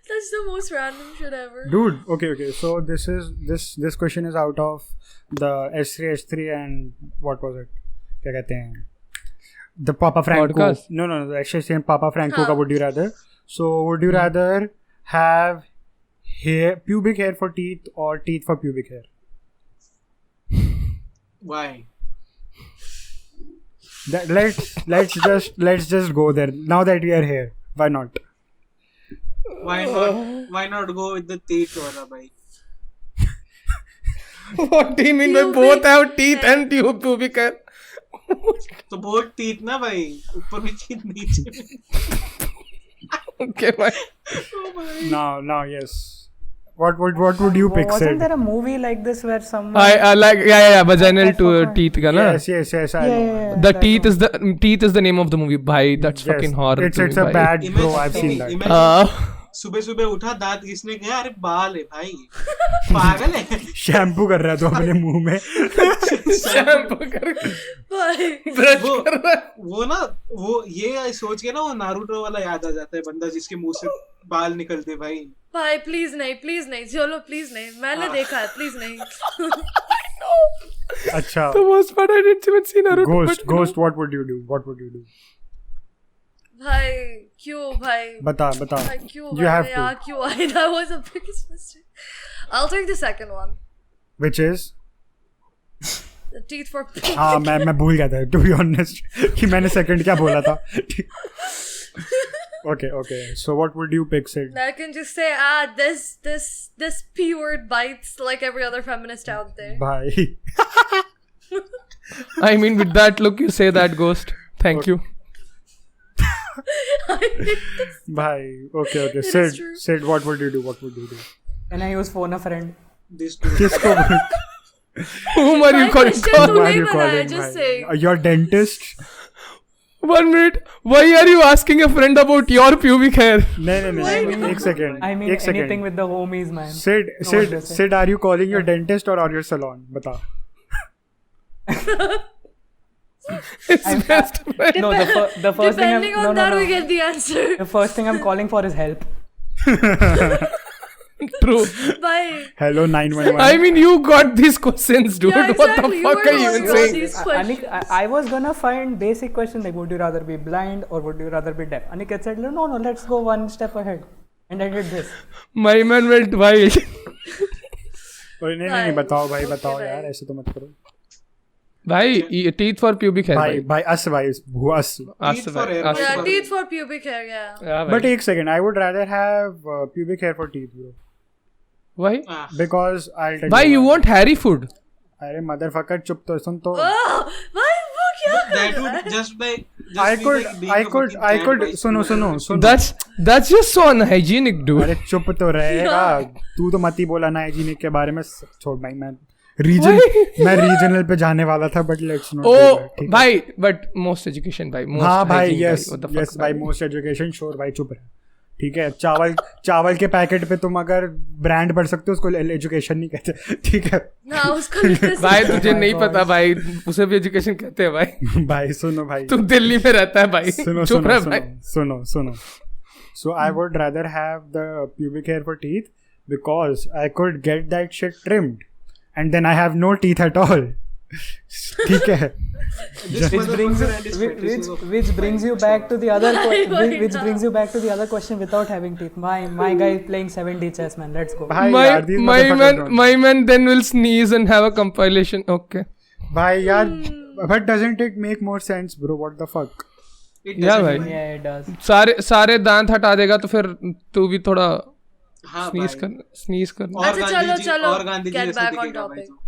That's the most random shit ever. dude, okay. So this question is out of the S3 and what was it? क्या कहते हैं? The Papa Franco. Podcast? No, the S3 and Papa Franco हाँ. का would you rather? So would you rather have pubic hair for teeth or teeth for pubic hair? Why? Let's just go there. Now that we are here, why not? Why not go with the teeth वाला भाई? What do you mean by both have teeth and pubic hair? तो both teeth ना भाई, ऊपर भी teeth नीचे भी. Okay, bye. Now, yes. What would you pick? Wasn't Sid? there a movie like this where someone? I like vaginal to teeth ka na. Yes. I know. Yeah. The teeth is the name of the movie. Bhai, that's Yes. fucking horror. It's to a me, bhai. bad bro. I've seen that. Imagine सुबह उठा, दांत घिसने गया, अरे बाल है भाई, पागल है. शैम्पू कर रहा है तो अपने मुंह में. Shampoo करके Bye. brush कर रहा है. वो ना, वो ये सोच के ना वो नारुतो वाला याद आ जाता है बंदा जिसके मुंह से बाल निकलते भाई. Bye. Please नहीं. चलो please नहीं. मैंने देखा है. Please नहीं. अच्छा. The worst part, I didn't even see Naruto. Ghost. What would you do? भाई क्यों भाई? बता. भाई क्यों You have भाई? to. यार क्यों भाई? That was the biggest mistake. I'll take the second one. Which is? The teeth for हाँ मैं भूल गया था. To be honest कि मैंने second क्या बोला था. Okay. So what would you pick, Sid? I can just say, this P word bites like every other feminist out there. भाई. I mean, with that look, you say that, Ghost. Thank you. भाई. Okay. is true. Sid, what would you do? Can I use phone a friend? This dude. किसको? Whom are you My calling? question God? to- Who are नहीं you बनाया, calling? just भाई? saying. Your dentist? 1 minute. Why are you asking a friend about your pubic hair? नहीं. एक second. I mean एक second. anything with the homies, man. Sid, are you calling your dentist or your salon? बता. It's best friend. No, the first thing Depending on that, we get the answer. The first thing I'm calling for is help. True. Bhai. Hello 911. I mean, you got these questions, dude. Yeah, What exactly. the You fuck were are you the even one who saying? got these questions. Anik, I was gonna find basic question like, would you rather be blind or would you rather be deaf? Aniket said, no, let's go one step ahead. And I did this. My man went wild. नहीं बताओ भाई Okay, बताओ भाई. यार ऐसे तो मत करो भाई teeth for pubic hair. भाई us भाई who us Ask Teeth the for भाई, hair, ask Yeah, the भाई. teeth for pubic hair, yeah. Yeah, but भाई. एक second I would rather have pubic hair for teeth bro Why? Ah, because I'll tell Why you why. want hairy food? अरे motherfucker चुप तो सुन तो Oh, भाई वो क्या कर that रहा है? would just by just I be could like being I a could fucking I cat could by सुनो That's just so unhygienic, dude. अरे चुप तो रहेगा तू तो मत ही बोला ना हाइजीनिक के बारे में छोड़ भाई मैं रीजनल पे जाने वाला था बट लेट्स नॉट Oh, भाई, but most education, भाई. Most हाँ भाई hygiene, yes What the fuck, yes भाई मोस्ट एजुकेशन श्योर भाई चुप रहे ठीक है चावल के पैकेट पे तुम अगर ब्रांड पढ़ सकते हो उसको एजुकेशन नहीं कहते ठीक है ना उसको literacy भाई तुझे नहीं पता भाई उसे भी एजुकेशन कहते हैं भाई. भाई सुनो भाई तू दिल्ली में रहता है भाई. सुनो चुप रह सुनो भाई. सुनो so I would rather have the pubic hair for teeth because I could get that shit trimmed and then I have no teeth at all ठीक है This motherfucker and his fetishes of- Which brings you back to the other Why which not? brings you back to the other question without having teeth. My guy is playing 7D chess, man. Let's go. भाई यार these motherfuckers don't. my man then will sneeze and have a compilation. Okay. भाई यार but doesn't it make more sense bro what the fuck It Yeah, doesn't भाई. even- Yeah, it does. सारे दांत हटा देगा तो फिर तू भी थोड़ा हाँ स्नीज भाई. कर. और अच्छा, गांधी जी- चलो, और गांधी जी get जैसा back on दिखेगा भाई topic. तो.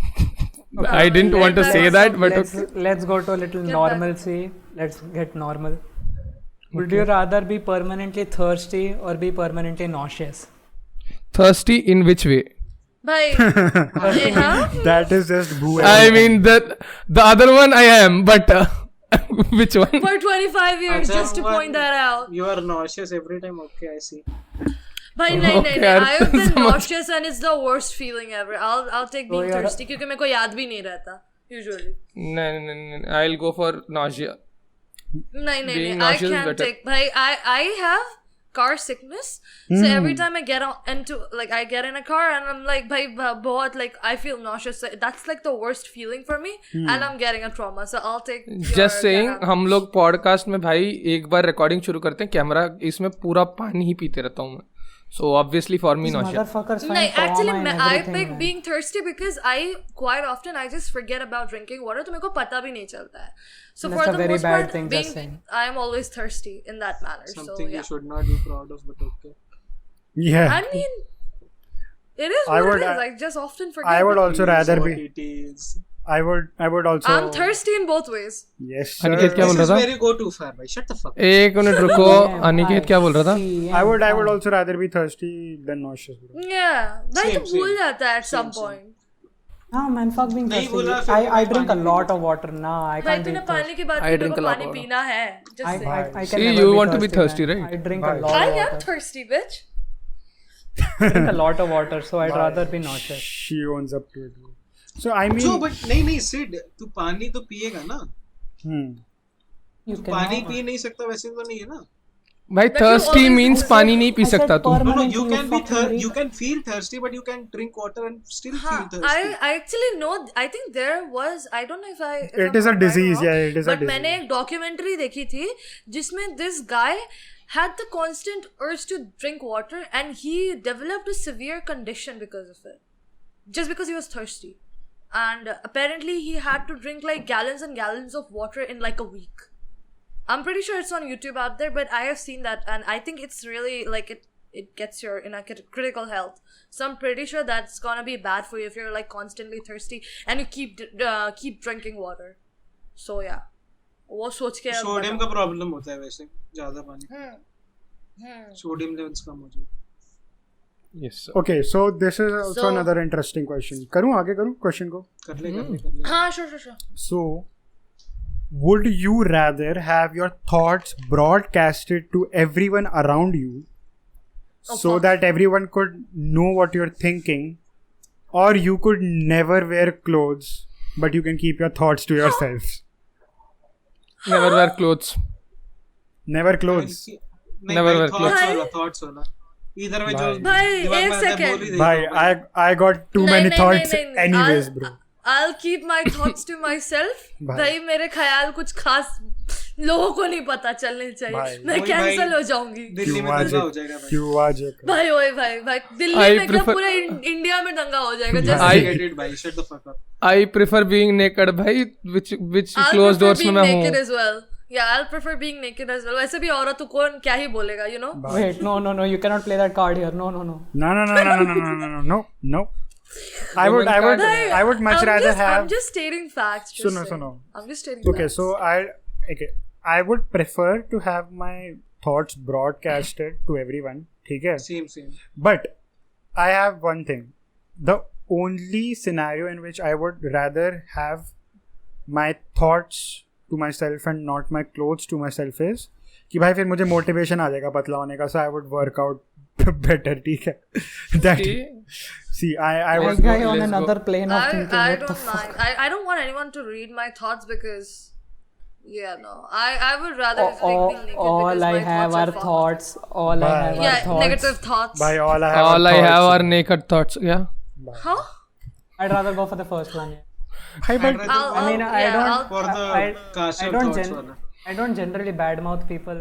I didn't want to say that, but let's okay. let's go to a little Get normalcy. Let's get normal. Would you rather be permanently thirsty or be permanently nauseous? Thirsty in which way? भाई ये हाँ that is just boo I mean the other one I am, but which one? for 25 years अच्छा, just to one- point that out. You are nauseous every time. Okay, I see. भाई नहीं Okay, नहीं I have been समझ- nauseous and it's the worst feeling ever. I'll take being you're- thirsty क्योंकि मेरे को याद भी नहीं रहता usually. No. I'll go for nausea. नहीं Being I nauseous is can't better. take भाई I have car sickness so every time I get into like I get in a car and I'm like भाई बहुत like I feel nauseous. That's like the worst feeling for me and I'm getting a trauma so I'll take Just saying, हम लोग podcast में भाई एक बार recording शुरू करते हैं कैमरा इसमें पूरा पानी ही पीते रहता हूँ मैं. So obviously for me nausea. Motherfuckers find No, actually, trauma in I everything, pick man. being thirsty because I quite often I just forget about drinking water. तो मेरे को पता भी नहीं चलता है. So That's for a the very most bad part, thing, just saying. I am always thirsty in that manner. Something So you yeah. should not be proud of, but okay. yeah I mean, it is I what would- it is. I just often forget. I would that. also It is rather what be It is. I would also I'm thirsty in both ways. yes sir. Aniket क्या बोल This is रहा था? where you go too far, bhai. Shut the fuck up. एक minute रुको. अनिकेत क्या बोल रहा था? I would also rather be thirsty than nauseous bro. Yeah, भाई Same, तो भूल same. जाता है at some Same. point. No man, fuck being नहीं thirsty. बोला, फिर I मैं drink a पानी lot of water. Nah, I भाई can't तूने drink पानी की बात I की drink मेरे a को lot पानी of पीना है. Just I saying. can See, never you be want to be thirsty, man. right? I drink a Bye. lot I of am water. thirsty, bitch. I drink a lot of water, so I'd rather be nauseous. She owns up to it bro. So I mean So, but नहीं Sid, तू पानी तो पिएगा ना. You can पानी P नहीं सकता वैसे तो नहीं है ना. भाई But you thirsty always- means पानी नहीं पी I said सकता तू. No, you permanently, can be fucking read. you can feel thirsty, but you can drink water and still feel हाँ, thirsty. I actually know. I think there was. I don't know if I. If It I'm is a right or disease, wrong, yeah, it is a but मैंने एक documentary देखी थी जिसमें this guy had the constant urge to drink water and he developed a severe condition because of it, just because he was thirsty, and apparently he had to drink like gallons and gallons of water in like a week. I'm pretty sure it's on YouTube out there, but I have seen that, and I think it's really like it gets your in a critical health. So I'm pretty sure that's gonna be bad for you if you're like constantly thirsty and you keep drinking water. So yeah, वो सोच के अब sodium बताओ. का problem होता है वैसे ज्यादा पानी. सोडियम लेवल्स कम हो जाए. Yes sir. okay so this is also So- another interesting question करूँ आगे करूँ question को कर ले. हाँ sure. so would you rather have your thoughts broadcasted to everyone around you so fuck. that everyone could know what you're thinking or you could never wear clothes but you can keep your thoughts to yourself Never wear clothes. never clothes नहीं Never भाई, wear thoughts clothes. वाला. इधर में जो भाई, दिमाग एक में आता है, second. बोल ही देगा भाई भाई. I got too many thoughts anyways bro. I'll keep my thoughts to myself. भाई. भाई मेरे ख्याल कुछ खास लोगों को नहीं पता चलने भाई. चाहिए. मैं वही कैंसल भाई. हो जाऊंगी. दिल्ली में दंगा हो जाएगा भाई. क्यों आज भाई ओए भाई दिल्ली I में क्या prefer- पूरे इंडिया में दंगा हो जाएगा. I- जैसे Get it भाई. Shut the fuck up. I prefer being naked भाई, which I'll closed prefer doors में being मैं naked हूँ. as well. Yeah, I'll prefer being naked as well. वैसे भी औरत को कौन क्या ही बोलेगा, you know? Wait, no, you cannot play that card here. No. No. I would much rather have. I'm just stating facts. just सुनो. saying. I'm just stating Okay, facts. so I would prefer to have my thoughts broadcasted to everyone. ठीक है? Same. But I have one thing. The only scenario in which I would rather have my thoughts to myself and not my clothes to myself is कि भाई फिर मुझे motivation आ जाएगा पतला होने का, so I would work out better. ठीक है? That see I That was guy on let's another plane of thinking. I What the don't fuck? mind. I don't want anyone to read my thoughts because, yeah, no. I would rather just like being naked All because I my have thoughts are are thoughts. All I have are Yeah, thoughts. negative thoughts. by all I have All I thoughts. have are naked thoughts. Yeah. Huh? I'd rather go for the first one. Yeah. Bhai, but I mean, I yeah, don't. For the I Kashyap don't. thoughts wala. I don't generally badmouth people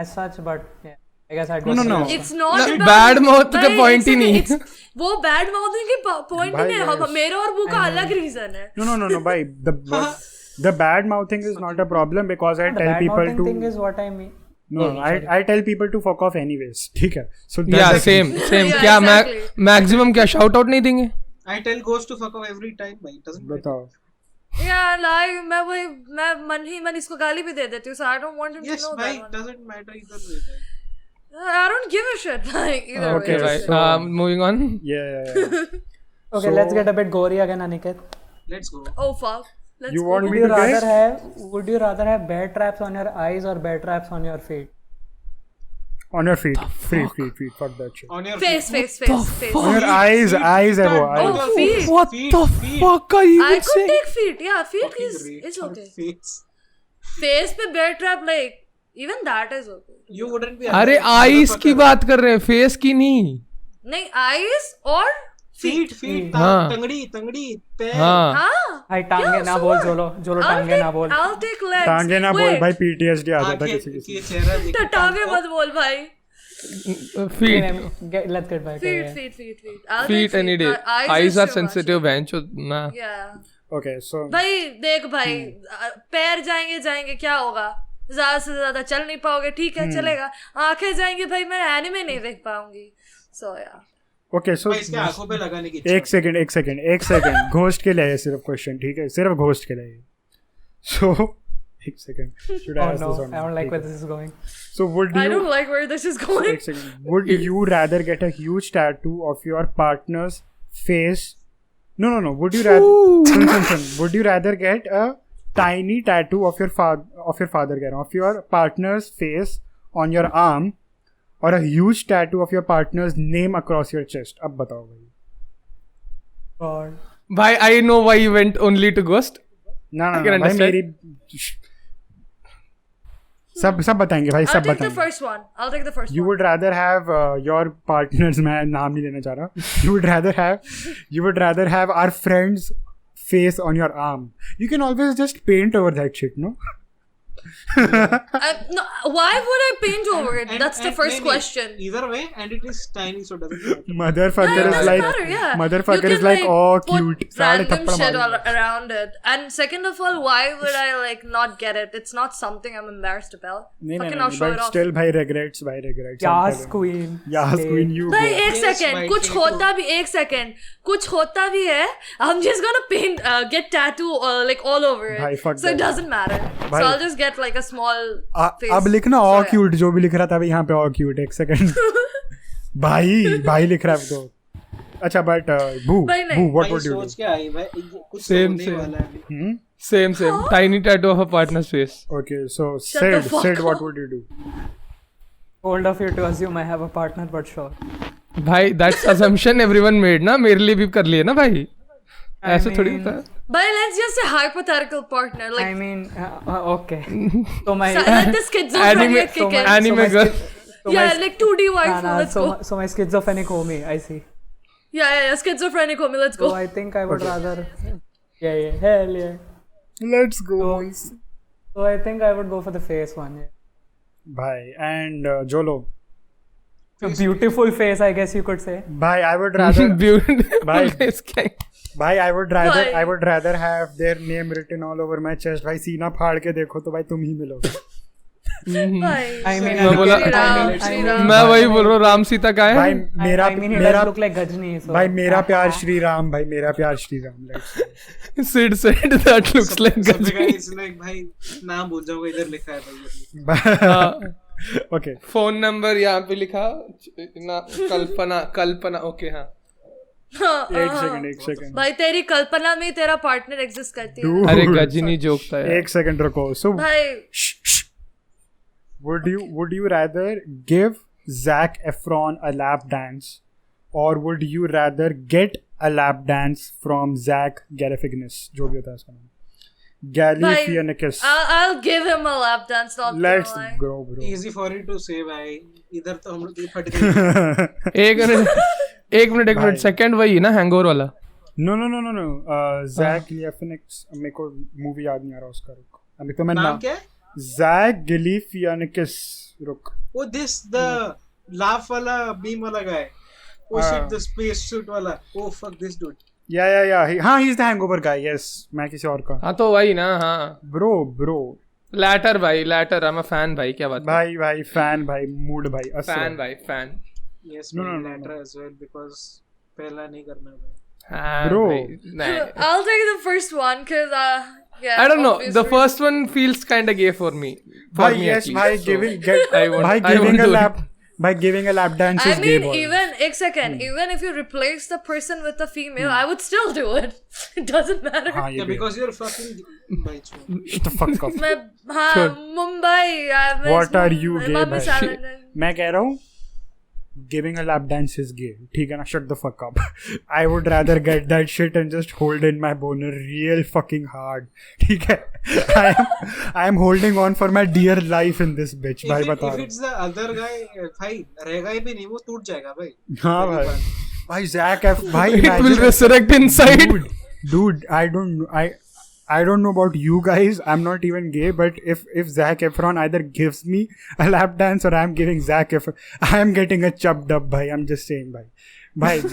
as such, but yeah, I guess I'd go. No, for no. the- It's not No, about bad mouth का भाई, point ही एक नहीं। second, it's- वो bad mouthing की point भाई, नहीं है. yes. मेरा और वो का अलग रीजन है. No, bhai. The bad mouthing is not a problem because I The tell people badmouthing to. thing is what I mean. No, I tell people to fuck off anyways. ठीक है. So that's Yeah, the thing. same. Yeah, क्या exactly. maximum क्या shout out नहीं देंगे? I tell ghost to fuck off every time भाई. Doesn't matter. बताओ. Yeah, like मैं मन ही मन इसको गाली भी दे देती हूँ. So I don't want him Yes to know भाई. that one. Doesn't matter either way भाई. I don't give a shit. Like either Okay, way. Right. so- Moving on. Yeah. Okay, let's get a bit gory again, Aniket. Let's go. Oh fuck. Let's You go. want me Would you to rather guess? have bear traps on your eyes or bear traps on your feet? On your feet. Feet. Fuck that shit. On your Face. On your eyes है वो. Oh, eyes. feet. What Feet, the feet. fuck are you I even could saying? take feet. Yeah, feet Fucking is great. it's okay. Face. Face पे bear trap like even that is okay. You wouldn't be. अरे eyes की बात कर रहे हैं, face की नहीं. नहीं eyes और Feet. हाँ. तंगड़ी. पैर. हाँ. हाँ. भाई टांगे ना बोल, जोलो टांगे ना बोल. I'll take legs. टांगे ना बोल Wait, भाई PTSD आ जाता आंखें किसी ये चेहरा देख. तो टांगे मत बोल भाई. Feet. Let's get back. Feet. I'll Feet take any day. Eyes Eyes is are too sensitive. much. Bencho. Nah. Yeah. Okay, so भाई देख भाई पैर जाएंगे क्या होगा. ज्यादा से ज्यादा चल नहीं पाओगे. ठीक है चलेगा. आंखें जाएंगे भाई मैं एनिमे नहीं देख पाऊंगी. So yeah. okay, so भाई इसके आंखों पे लगाने की. एक सेकंड घोस्ट के लिए है सिर्फ क्वेश्चन. ठीक है, सिर्फ घोस्ट के लिए. So एक second. Should I Oh ask no, this or not? I don't like ठीक where है. this is going. So would I you? don't like where this is going. एक second. Would you rather get a huge tattoo of your partner's face? No. Would you rather? Listen. Would you rather get a tiny tattoo of your father, of your partner's face on your arm, or a huge tattoo of your partner's name across your chest? अब बताओ भाई. God. Bhai, I know why you went only to Ghost. No. can भाई understand. मेरी सब बताएंगे भाई, I'll सब take the बताएंगे. first one. I'll take the first You one. would rather have your partners, मैं नाम नहीं लेना चाह रहा. You would rather have our friend's face on your arm. You can always just paint over that shit, no? No, why would I paint over it? That's the first question. Either way, and it is tiny, so doesn't matter. Motherfucker Yeah, it is doesn't like, matter, yeah. motherfucker You is can, like, oh put cute. साढ़े random थप्पड़ shit मारूंगा. all around it. And second of all, why would I like not get it? It's not something I'm embarrassed about. नहीं, Fucking I'll show but it off. still भाई regrets. Yas queen. Yas Slay. queen, you भाई go. एक Yes, second my कुछ tattoo. होता भी एक second कुछ होता भी है. I'm just gonna paint get tattoo like all over it. भाई, fuck so it that. doesn't matter. भाई. So I'll just get like a small face. अब लिखना So, all yeah. cute, जो भी लिख रहा था अभी यहाँ पे all cute. एक सेकंड. भाई लिख रहा है अब तो. अच्छा but boo, भाई नहीं. what भाई would you do? सोच के आई भाई ये कुछ Same, होने same. वाला है अभी. Same. Tiny tattoo of a partner's face. Okay, so Shut the fuck Sid, what up. would you do? Bold of you to assume I have a partner, but sure. भाई that's assumption everyone made ना, मेरे लिए भी कर लिए ना भाई. ऐसे थोड़ी mean- होता है. But let's just say hypothetical partner. Like I mean, okay. So my let the schizophrenia Anime- kick in. Anime girl. Yeah, like 2D waifu. Nah, Let's go. so my schizophrenic homie, I see. Yeah. Schizophrenic homie. Let's So go. I think I would rather. Yeah, hell yeah. Let's go, boys. So I think I would go for the face one. Yeah. Bhai, and Jolo. A beautiful face, I guess you could say. Bhai, I would rather. Beautiful. Bye. Face क्या? भाई I would rather Bye. I would rather have their name written all over my chest. भाई सीना फाड़ के देखो तो भाई तुम ही मिलोगे. Bye. I mean, मैं बोला- Shri Ram. मैं वही बोल रहा हूँ राम सीता का भाई है. मेरा I mean, he मेरा does look like Gajni. So. भाई मेरा प्यार श्री राम. भाई मेरा प्यार Shri Ram. Let's Sid said that looks like सबका Gajni. इट्स लाइक भाई नाम भूल जाऊंगा इधर लिखा है भाई. हाँ. okay. फोन नंबर यहाँ पे लिखा ना कल्पना ओके हाँ. एक सेकंड. भाई तेरी कल्पना में तेरा पार्टनर एग्जिस्ट करती है. Dude. अरे गजनी जोक था यार. एक सेकंड रुको. So भाई would you rather give Zac Efron a lap dance, or would you rather get a lap dance from Zach Galifianakis? जो भी होता है उसका नाम. Galifianakis. I'll give him a lap dance. Not Let's gonna lie. go, bro. Easy for you to say भाई. इधर तो हम लोग की फट गई. एक मिनट सेकंड वही ना हैंगओवर वाला. No. Zach Galifianakis. मेरे को मूवी याद नहीं आ रहा उसका. रुक. अभी तो मैं नाम क्या है? Zach Galifianakis. रुक. वो दिस द लाफ वाला बीम वाला guy. Oh shit the space suit वाला. Oh fuck this dude. Yeah. हाँ, he's the hangover guy. Yes. मैं किसी और का. हाँ तो वही ना हाँ. Bro. लैटर भाई लैटर I'm a fan भाई क्या बात. भाई fan भाई mood भाई. fan भाई fan. Yes No. Later as well because पहला नहीं करना भाई. हाँ, Bro. भाई, नहीं. I'll take the first one because yeah. I don't know. obvious The reason. first one feels kind of gay for me. For भाई me yes at least. भाई So, giving I won't- भाई I giving won't a do lap by giving a lap dance I is gay mean, boy. even एक second, even if you replace the person with a female, I would still do it. It doesn't matter. हाँ ये Yeah, भी है. because you're fucking भाई छोड़. Shut the fuck up. मैं हाँ Mumbai. What are you gay Mummy भाई? Salad. मैं कह रहा हूँ giving a lap dance is gay. ठीक है ना? Shut the fuck up. I would rather get that shit and just hold in my boner real fucking hard. ठीक है? I am holding on for my dear life in this bitch. भाई बता If रहा it's the other guy भाई रहेगा ही भी नहीं वो टूट जाएगा भाई. हूँ. हाँ भाई Zac भाई It will imagine resurrect inside. dude I don't know about you guys. I'm not even gay, but if Zac Efron either gives me a lap dance or I'm giving Zac Efron, I am getting a chubbed up, bhai. I'm just saying, bhai.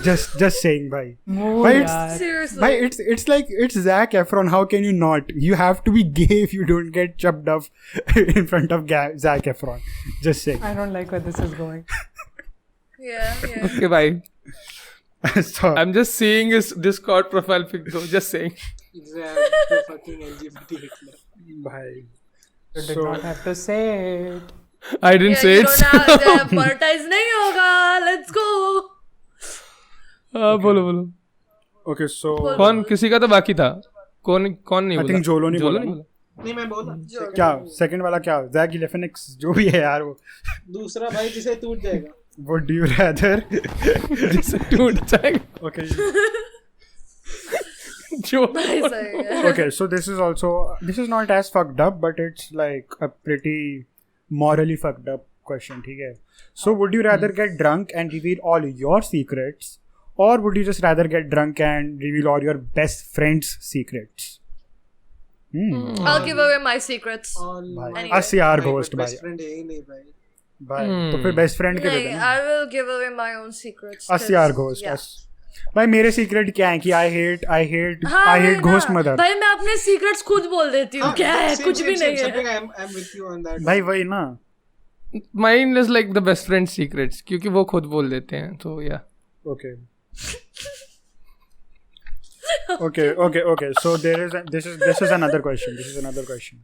Just saying, bhai. Mood, Bhai, yaar. Seriously. Bhai, it's like it's Zac Efron. How can you not? You have to be gay if you don't get chubbed up in front of Zac Efron. Just saying. I don't like where this is going. Yeah. Okay, bye. So, I'm just seeing his Discord profile pic though. Just saying. The fucking LGBT Hitler. bhai. You did So- not have to say it. I didn't say you it. don't have to monetize नहीं होगा. Let's go. हाँ बोलो बोलो. Okay, so कौन किसी का तो बाकी था. कौन नहीं I बोला. think जोलो नहीं बोला. नहीं मैं बोला. क्या सेकंड वाला क्या? Zac Galifianakis जो भी है यार वो. दूसरा भाई जिसे टूट जाएगा. Would you rather? जिससे टूट जाएगा. Okay. जो Nice, yeah. Okay, so this is not as fucked up, but it's like a pretty morally fucked up question. ठीक है? So would you rather get drunk and reveal all your secrets, or would you just rather get drunk and reveal all your best friends' secrets? I'll give away my secrets. All Anyway. us यार ghost best भाई. friend है ही नहीं भाई. भाई तो फिर best friend के दे नहीं, देना. I will give away my own secrets. us यार ghost. Yeah. us. भाई मेरे secret क्या है कि I hate हाँ, I वही hate ghost ना. mother. भाई मैं अपने secrets खुद बोल देती हूँ. क्या है? Same, कुछ भी same, नहीं है. same. I'm with you on that. भाई वही ना. Mine is like the best friend secrets क्योंकि वो खुद बोल देते हैं तो या. Okay. Okay. So this is another question.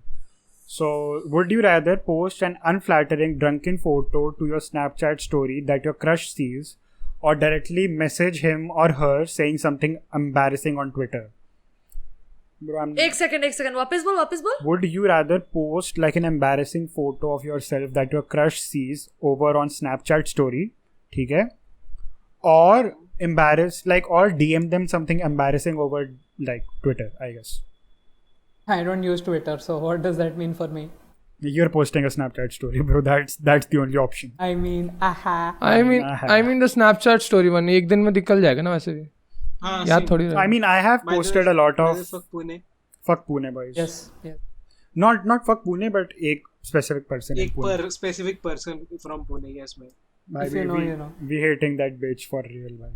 So would you rather post an unflattering drunken photo to your Snapchat story that your crush sees, or directly message him or her saying something embarrassing on Twitter? Bro, एक second. वापस बोल. would you rather post like an embarrassing photo of yourself that your crush sees over on Snapchat story, ठीक है? Or or DM them something embarrassing over like Twitter, I guess. I don't use Twitter, so what does that mean for me? You're posting a Snapchat story, bro. That's the only option. I mean, I mean the Snapchat story one एक दिन में निकल जाएगा ना वैसे भी हाँ याद same. थोड़ी I mean, I have By the posted way, a lot by of the fuck Pune. fuck Pune boys. yes. Not fuck Pune, but एक specific person in एक Pune. specific person from Pune, yes man. Bhai, If you know, you know. We hating that bitch for real, bhai.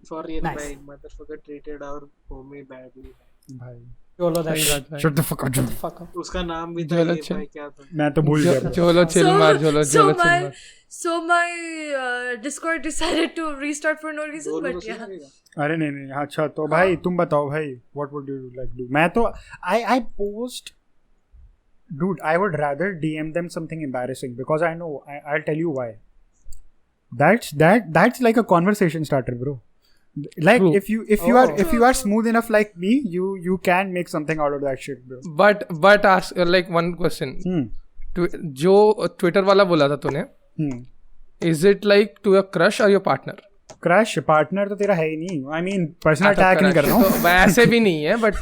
For real, Nice. by motherfucker treated our homie badly. Bhai. Cholo that सही बात भाई Shut the fuck up. fuck up. उसका नाम भी था चलो, ये चल। भाई क्या था? मैं तो भूल गया. चलो चिल मार चलो so चलो चिल my मार Discord decided to restart for no reason, दो but लोगों से yeah. लगेगा। अरे नहीं अच्छा तो भाई तुम बताओ भाई what would you like do? मैं तो I post. Dude, I would rather DM them something embarrassing because I know I'll tell you why. That's like a conversation starter, bro. Like True. if you are smooth enough like me, you can make something out of that shit, bro. but ask like one question जो Twitter वाला बोला था तूने is it like to your crush or your partner crush partner तो तेरा है ही नहीं. I mean personal attack नहीं कर रहा हूँ. तो वैसे भी नहीं है बट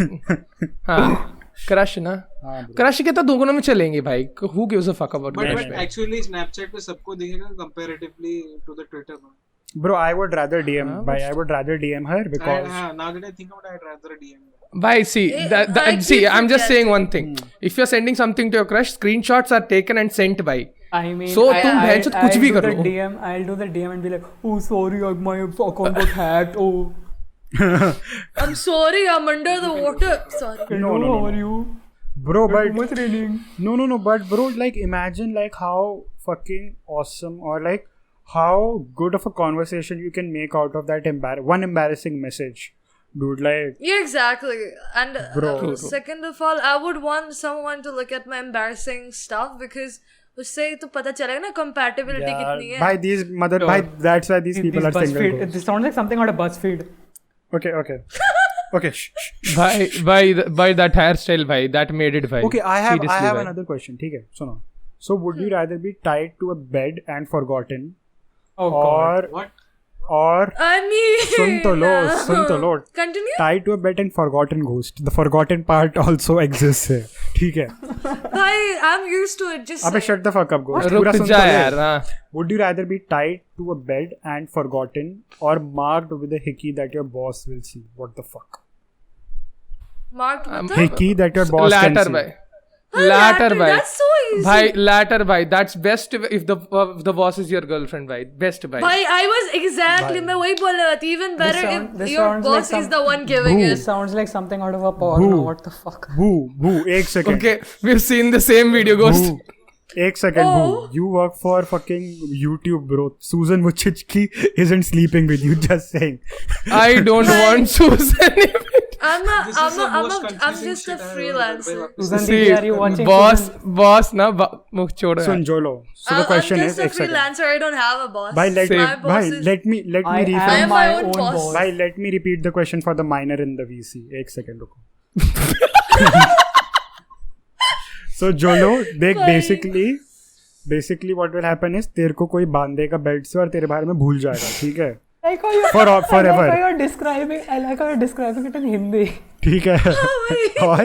हाँ क्रश ना हाँ bro. क्रश के तो दोनों में चलेंगे भाई who gives a fuck about But crush actually Snapchat पे सबको दिखेगा comparatively to the Twitter one. Bro, I would rather DM. I would rather DM her because Now that I think about it, I'd rather DM her. Bye. See, I see. keep I'm just saying forgetting. one thing. If you're sending something to your crush, screenshots are taken and sent by. I mean, So तुम भैंचोद कुछ भी I'll do करो. the DM, I'll do the DM and be like, oh sorry, my account got hacked. Oh, I'm sorry, I'm under the water. Sorry. No. how are you? bro, Too but much raining. no, but bro, like imagine like how fucking awesome or like how good of a conversation you can make out of that one embarrassing message, dude. Like Yeah, exactly. And Bro. second of all, I would want someone to look at my embarrassing stuff because उससे तो पता चलेगा ना compatibility कितनी है. by these mother by that's why these people are single. BuzzFeed. This sounds like something out of BuzzFeed. Okay. Shh. by that hairstyle, bhai. That made it, bhai. Okay, I have Seriously, bhai. another question. ठीक है, सुनो. So would you rather be tied to a bed and forgotten, Oh god. or What? I mean, सुन तो लो. Continue. Tied to a bed and forgotten ghost. The forgotten part also exists है. ठीक है. I'm used to it. Just अबे saying. shut the fuck up, ghost. रुक पूरा सुन जा तो ले. यार हाँ. Would you rather be tied to a bed and forgotten or marked with a hickey that your boss will see? What the fuck? Marked with the Hickey that your boss can Latter, see. bhai. Latter, bhai. That's so easy. Bhai, latter, bhai. That's best if the boss is your girlfriend, bhai. Best, bhai. Bhai, I was exactly. मैं वही बोल रहा थी. Even better this if your sounds boss like is the one giving This it. sounds like something out of a porno. Boo. What the fuck? Boo. एक second. Okay, we've seen the same video, Ghost. Boo. एक second, Oh. boo. You work for fucking YouTube, bro. Susan Wojcicki isn't sleeping with you. Just saying. I don't want Susan. I'm This is the most confusing just a shit I've ever heard. freelancer. Susan See, Didi, are you watching? boss na मुख छोड़ो सुन यार. जोलो. So the question I'm is, just a एक second. freelancer. I don't have a boss. Bhai, My boss bhai, is. let me I rephrase. I am am my my own own boss. boss. Bhai, let me repeat the question for the minor in the VC. एक second रुको. So Jolo, देख basically what will happen is तेरे को कोई बांधेगा belt से और तेरे बारे में भूल जाएगा, ठीक है? Like how you, Forever. I like how you're describing it in Hindi. ठीक है. Or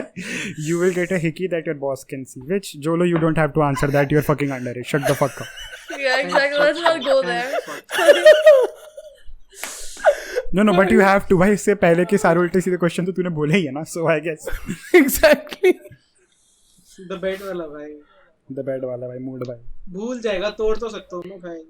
you will get a hickey that your boss can see. Which Jolo, you don't have to answer that. You're fucking under it. Shut the fuck up. Yeah, exactly. Let's not go there. No, but you have to. भाई इससे पहले के सारे उल्टे सीधे question तो तूने बोले ही है ना. So I guess Exactly. The bed वाला भाई. the bed वाला भाई मूड भाई. भूल जाएगा तोड़ तो सकता हूँ ना भाई.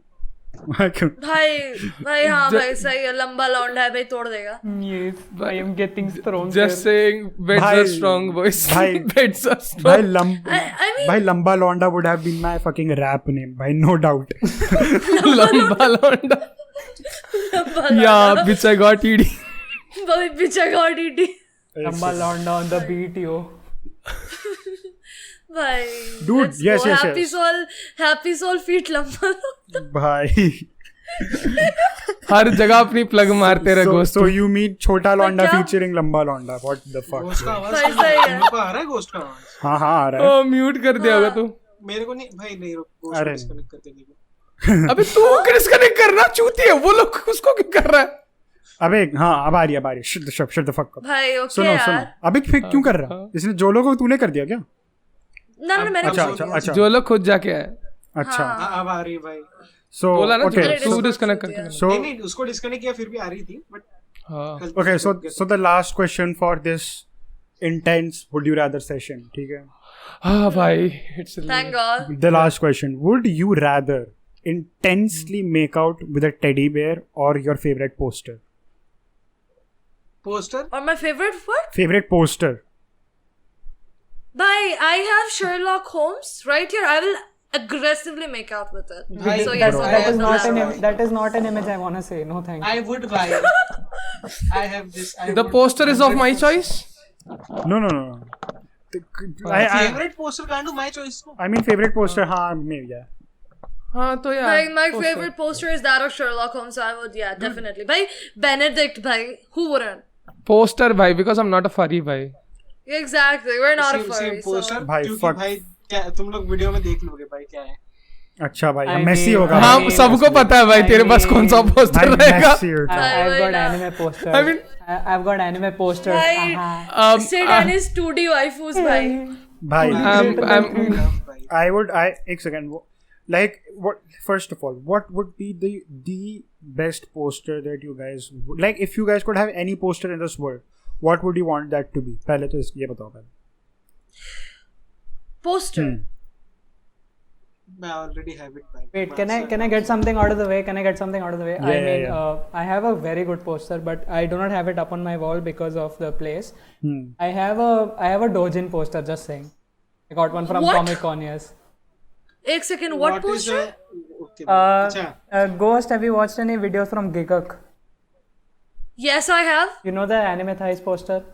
भाई हाँ भाई सही है. लंबा लौंडा है भाई, तोड़ देगा. Yes, I am getting thrown. Just saying, beds Bhai, are strong, boys. bhai. Beds are भाई strong. I mean, भाई लंबा लौंडा would have been my fucking rap name. भाई no doubt. Lamba londa. Yeah, bitch, I got ED. भाई पीछे गाड़ी D. Lamba Londa on the beat, yo. भाई. Dude, let's yes, go. yes. Happy soul feet लंबा लौंडा. भाई. हर जगह अपनी प्लग मारते रहे Ghost. So you mean छोटा लौंडा क्या? featuring लंबा लौंडा. What the fuck? Ghost का आवाज भाई सही है. मेरे को आ रहा है Ghost का आवाज. हाँ आ रहा है. Oh, mute कर दिया होगा तू. मेरे को नहीं भाई नहीं रुक Ghost अरे को डिस्कनेक्ट करके देखो. अबे तू डिस्कनेक्ट करना चूती है. वो लोग उसको क्यों कर रहा है? अबे हाँ अब आ रही है. Shut the fuck up. भाई ओके सुनो यार. अबे फिर क्यों कर रहा? इसने जोलो को तूने कर दिया क्या? ना मैंने अच्छा कुछ अच्छा नहीं अच्छा जो लोग खुद जाके आए अच्छा अब आ रही है भाई. so बोला ना okay Disconnect तू कर डिस्कनेक्ट दिया. करके so नहीं उसको डिस्कनेक्ट किया फिर भी आ रही थी बट हाँ okay so the last question for this intense would you rather session ठीक है हाँ भाई it's Thank God. the last question would you rather intensely make out with a teddy bear or your favorite poster poster. Or my favorite what? favorite poster Bhai, I have Sherlock Holmes right here. I will aggressively make out with it. Bhai, So yes, bro, I That have is not this an one. that is not an image I wanna say. No thank you. I would buy. I have this. The poster is of my choice. no I Favorite poster can't do my choice. No? I mean favorite poster हाँ maybe yeah हाँ तो यार Like my favorite poster is that of Sherlock Holmes. So I would, yeah, definitely. Bhai, Benedict, bhai, who wouldn't? Poster भाई because I'm not a furry भाई. Exactly, we're not a Same furry. poster. So. भाई, क्योंकि fuck. भाई क्या तुम लोग video में देख लोगे भाई क्या है. अच्छा भाई I मेसी mean- होगा हाँ भाई, सबको पता है भाई तेरे पास कौन सा पोस्टर भाई रहेगा. मेसी होगा I've got Bhai, anime posters. I mean- I've got anime posters. Bhai, Sid and his 2D waifus, bhai. भाई I'm I एक second like what first of all what would be the best poster that you guys like if you guys could have any poster in this world what would you want that to be पहले तो ये बताओ पहले Poster. I already have it. Bhai. Wait, can I get something out of the way? Can I get something out of the way? I Yeah, mean, yeah. I have a very good poster, but I do not have it up on my wall because of the place. I have a Dojin poster. Just saying, I got one from What? Comic Con. Yes. Ek second, what What is poster? okay. अच्छा. Ghost, have you watched any videos from Giguk? Yes, I have. You know the anime thighs poster?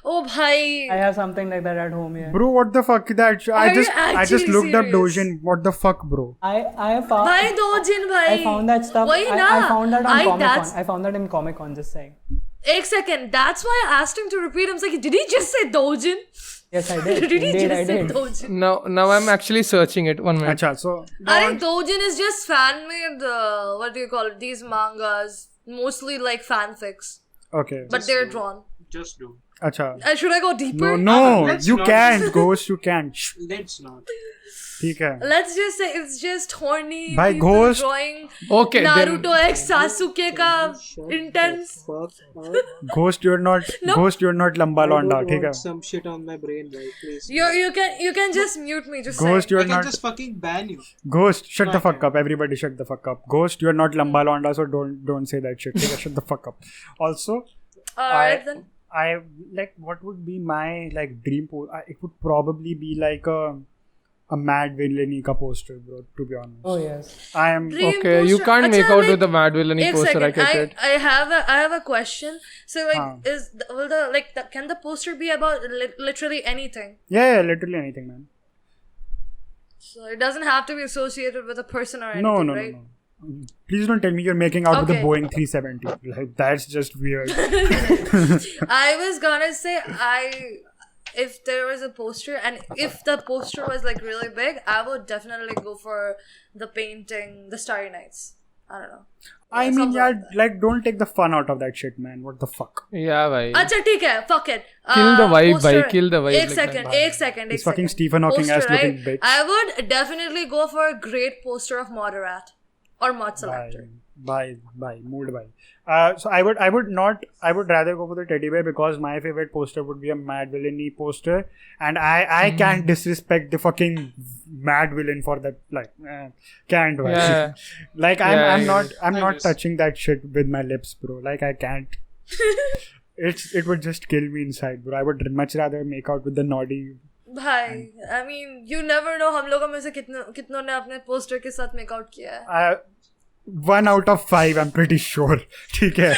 Oh, bhai. I have something like that at home. Yeah. bro what the fuck that I Are you just actually looked up serious? Dojin what the fuck bro I have found. Bhai, Dojin, bhai. I found that stuff. Wahi I na. found that on Comic that's- Con. I found that in Comic Con. Just saying. Ek second, that's why I asked him to repeat. I was like, did he just say Dojin? Yes, I did. Did he Indeed, I just say did. Dojin? now I'm actually searching it. 1 minute. अच्छा so I think Dojin is just fan made, what do you call it? These mangas. Mostly like fanfics. okay But they're drawn. Just do. अच्छा Should I go deeper? no let's you not. can't ghost you can't Shh, Let's not. ठीक है Let's just say it's just horny By people Ghost- drawing Okay, then- Naruto x Sasuke ka intense. ghost you're not lamba londa ठीक है Some shit on my brain, right? Please. You can just mute me. Just ghost say. you're I can not just fucking ban you. Ghost, shut the fuck up. Everybody shut the fuck up. Ghost, you're not Lamba Londa, so don't say that shit. Okay, shut the fuck up. Also, Alright then. I like what would be my like dream poster? It would probably be like a Mad Villainy ka poster, bro. To be honest, Oh yes. I am. Dream Okay, you poster. can't make Acha, out like, with the Mad Villainy एक poster. I second. get it. I have a question. So like, Haan. can the poster be about literally anything? Yeah, literally anything, man. So it doesn't have to be associated with a person or anything, No, right? no. Please don't tell me you're making out with a Okay. Boeing 370. Like that's just weird. I was gonna say if there was a poster and if the poster was like really big, I would definitely go for the painting, the Starry Nights. I don't know. I mean, something yeah, like that. like don't take the fun out of that shit, man. What the fuck? Yeah, bhai. अच्छा ठीक है, fuck it. Kill the vibe, poster- bhai, kill the vibe एक like second, that. एक second. This fucking Stephen Hawking Poster, ass looking right? bitch. I would definitely go for a great poster of Moderat or Mod Selector. Bye, mood bye. So I would rather go for the teddy bear because my favorite poster would be a Mad Villainy poster, and I can't disrespect the fucking Mad Villain for that. Like, can't. Bhai. Yeah. Like Yeah, I'm not guess. touching that shit with my lips, bro. Like I can't. It would just kill me inside, bro. I would much rather make out with the naughty. भाई, I mean, you never know हम लोगों में से कितनों ने अपने poster के साथ मेकआउट किया है. 1 out of 5, I'm pretty sure. ठीक है.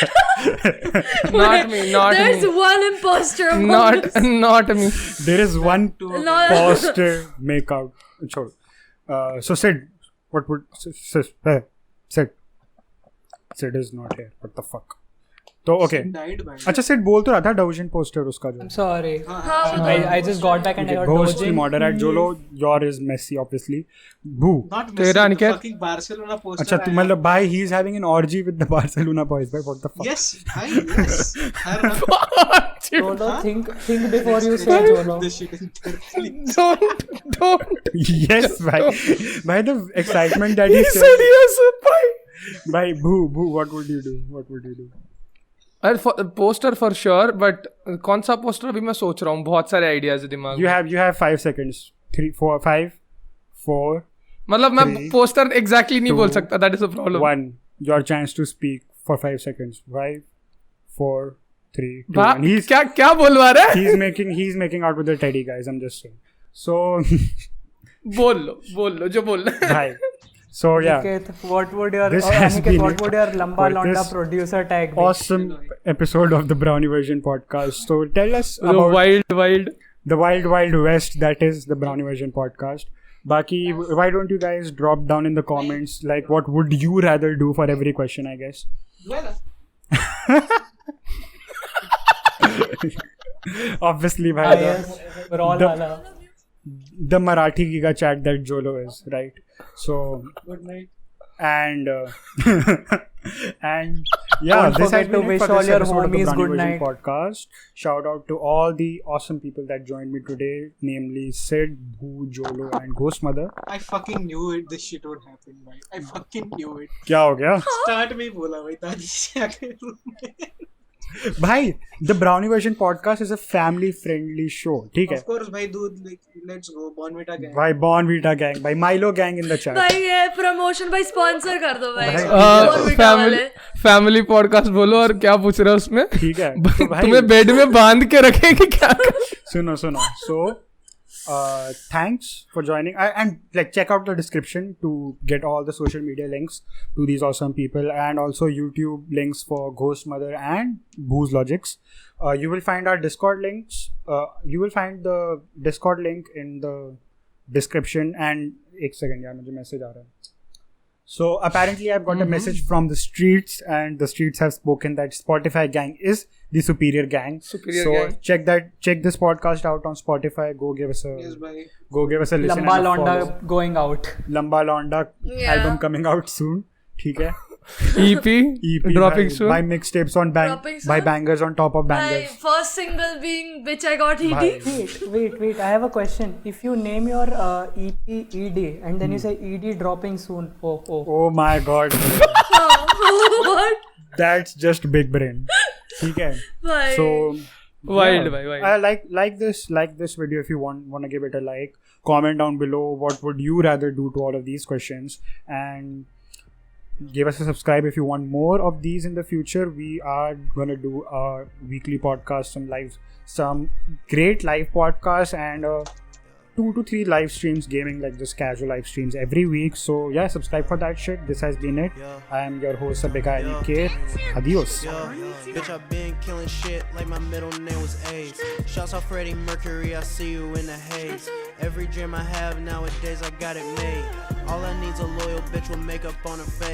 Not me. Not There's me. one imposter among us. Not me. There is one No. poster makeout. Chhod. So Sid, what would Sid is not here. What the fuck? तो okay. Died by. अच्छा सिड बोल तो रहा था dozen poster उसका जो I'm sorry. हाँ, I just got back and I got ghost की Dojin. मॉडरेट जो लो योर इज मेसी ऑब्वियसली भू Not तेरा Messi, Aniket? fucking Barcelona poster. अच्छा तू आया. मतलब भाई he is having an orgy with the Barcelona boys भाई व्हाट द फक Yes, भाई, yes. हर Jolo, think before you say Jolo. The shit in Turkey. Don't. Yes, bhai. By the excitement that he He said. said yes, bhai. Bhai, boo, what would you do? अरे poster for sure, but कौन सा poster अभी मैं सोच रहा हूँ, बहुत सारे आइडियाज है दिमाग में. You have 5 seconds. 3, 4, 5, 4, मतलब मैं 3, पोस्टर एग्जैक्टली नहीं बोल 2, सकता. That is a problem. 1. Your chance to speak for 5 seconds. 5, 4, 3, 2, 1. क्या बोलवा रहा है? He's making out with the teddy, guys. I'm just saying. So, बोल लो जो बोलना है. bhai. So yeah. Aniket, what would your This has been what would your Lamba for Londa this producer tag be? Awesome episode of the Brownie Version podcast. So tell us The about wild the wild west that is the Brownie Version podcast. Baki, why don't you guys drop down in the comments like what would you rather do for every question, I guess. Well, Obviously, bhai, Yes, we're all the- wala. the Marathi Giga chat that Jolo is, right? So good night. and and yeah, Don't this has forget to been it wish for all this your episode of the homies Brownie good Version night. podcast. Shout out to all the awesome people that joined me today, namely Sid, Boo, Jolo, and Ghost Mother. I fucking knew it. This shit would happen, bhai. I fucking knew it. क्या हो गया? Start में ही बोला भाई दादी से आके room में. भाई, the Brownie Version podcast is a family friendly show, ठीक है? Of course, भाई दूध. Let's go. Bonvita gang. भाई Bonvita gang, भाई Milo gang in the chat. भाई ये प्रमोशन भाई स्पॉन्सर कर दो भाई. भाई, Bonvita वाले. फैमिली पॉडकास्ट बोलो. और क्या पूछ रहे हो उसमें? ठीक है. तो भाई, तुम्हें बेड में बांध के रखेंगे क्या? सुनो. So, thanks for joining. And like check out the description to get all the social media links to these awesome people, and also YouTube links for Ghost Mother and Booze Logics. You will find our Discord links. You will find the Discord link in the description. And एक second यार, मुझे message आ रहा है. So apparently I've got a message from the streets, and the streets have spoken that Spotify gang is the superior gang. Superior so gang. check this podcast out on Spotify. Go give us a Yes, bhai. listen. Lamba and a Londa follow. going out. Lamba Londa Yeah. album coming out soon. ठीक है. EP dropping soon. By mixtapes on Dropping by soon. bangers on top of My bangers. first single being Bitch I Got Bhai. ED. Wait. I have a question. If you name your EP ED and then you say ED dropping soon, Oh my god. What? That's just big brain. ठीक है. भाई. So Wild, yeah. bhai, wild. like this video if you want to give it a like. Comment down below what would you rather do to all of these questions, and give us a subscribe if you want more of these in the future. We are gonna do a weekly podcast, some great live podcasts, and 2 to 3 live streams, gaming, like just casual live streams every week. So yeah, subscribe for that shit. This has been it. I am your host Sabika K. Adios. Bitch, I've been killing shit like my middle name was Ace. Shouts out Freddie Mercury, I see you in the haze. Every dream I have nowadays, I got it made. All I need's a loyal bitch with makeup on her face.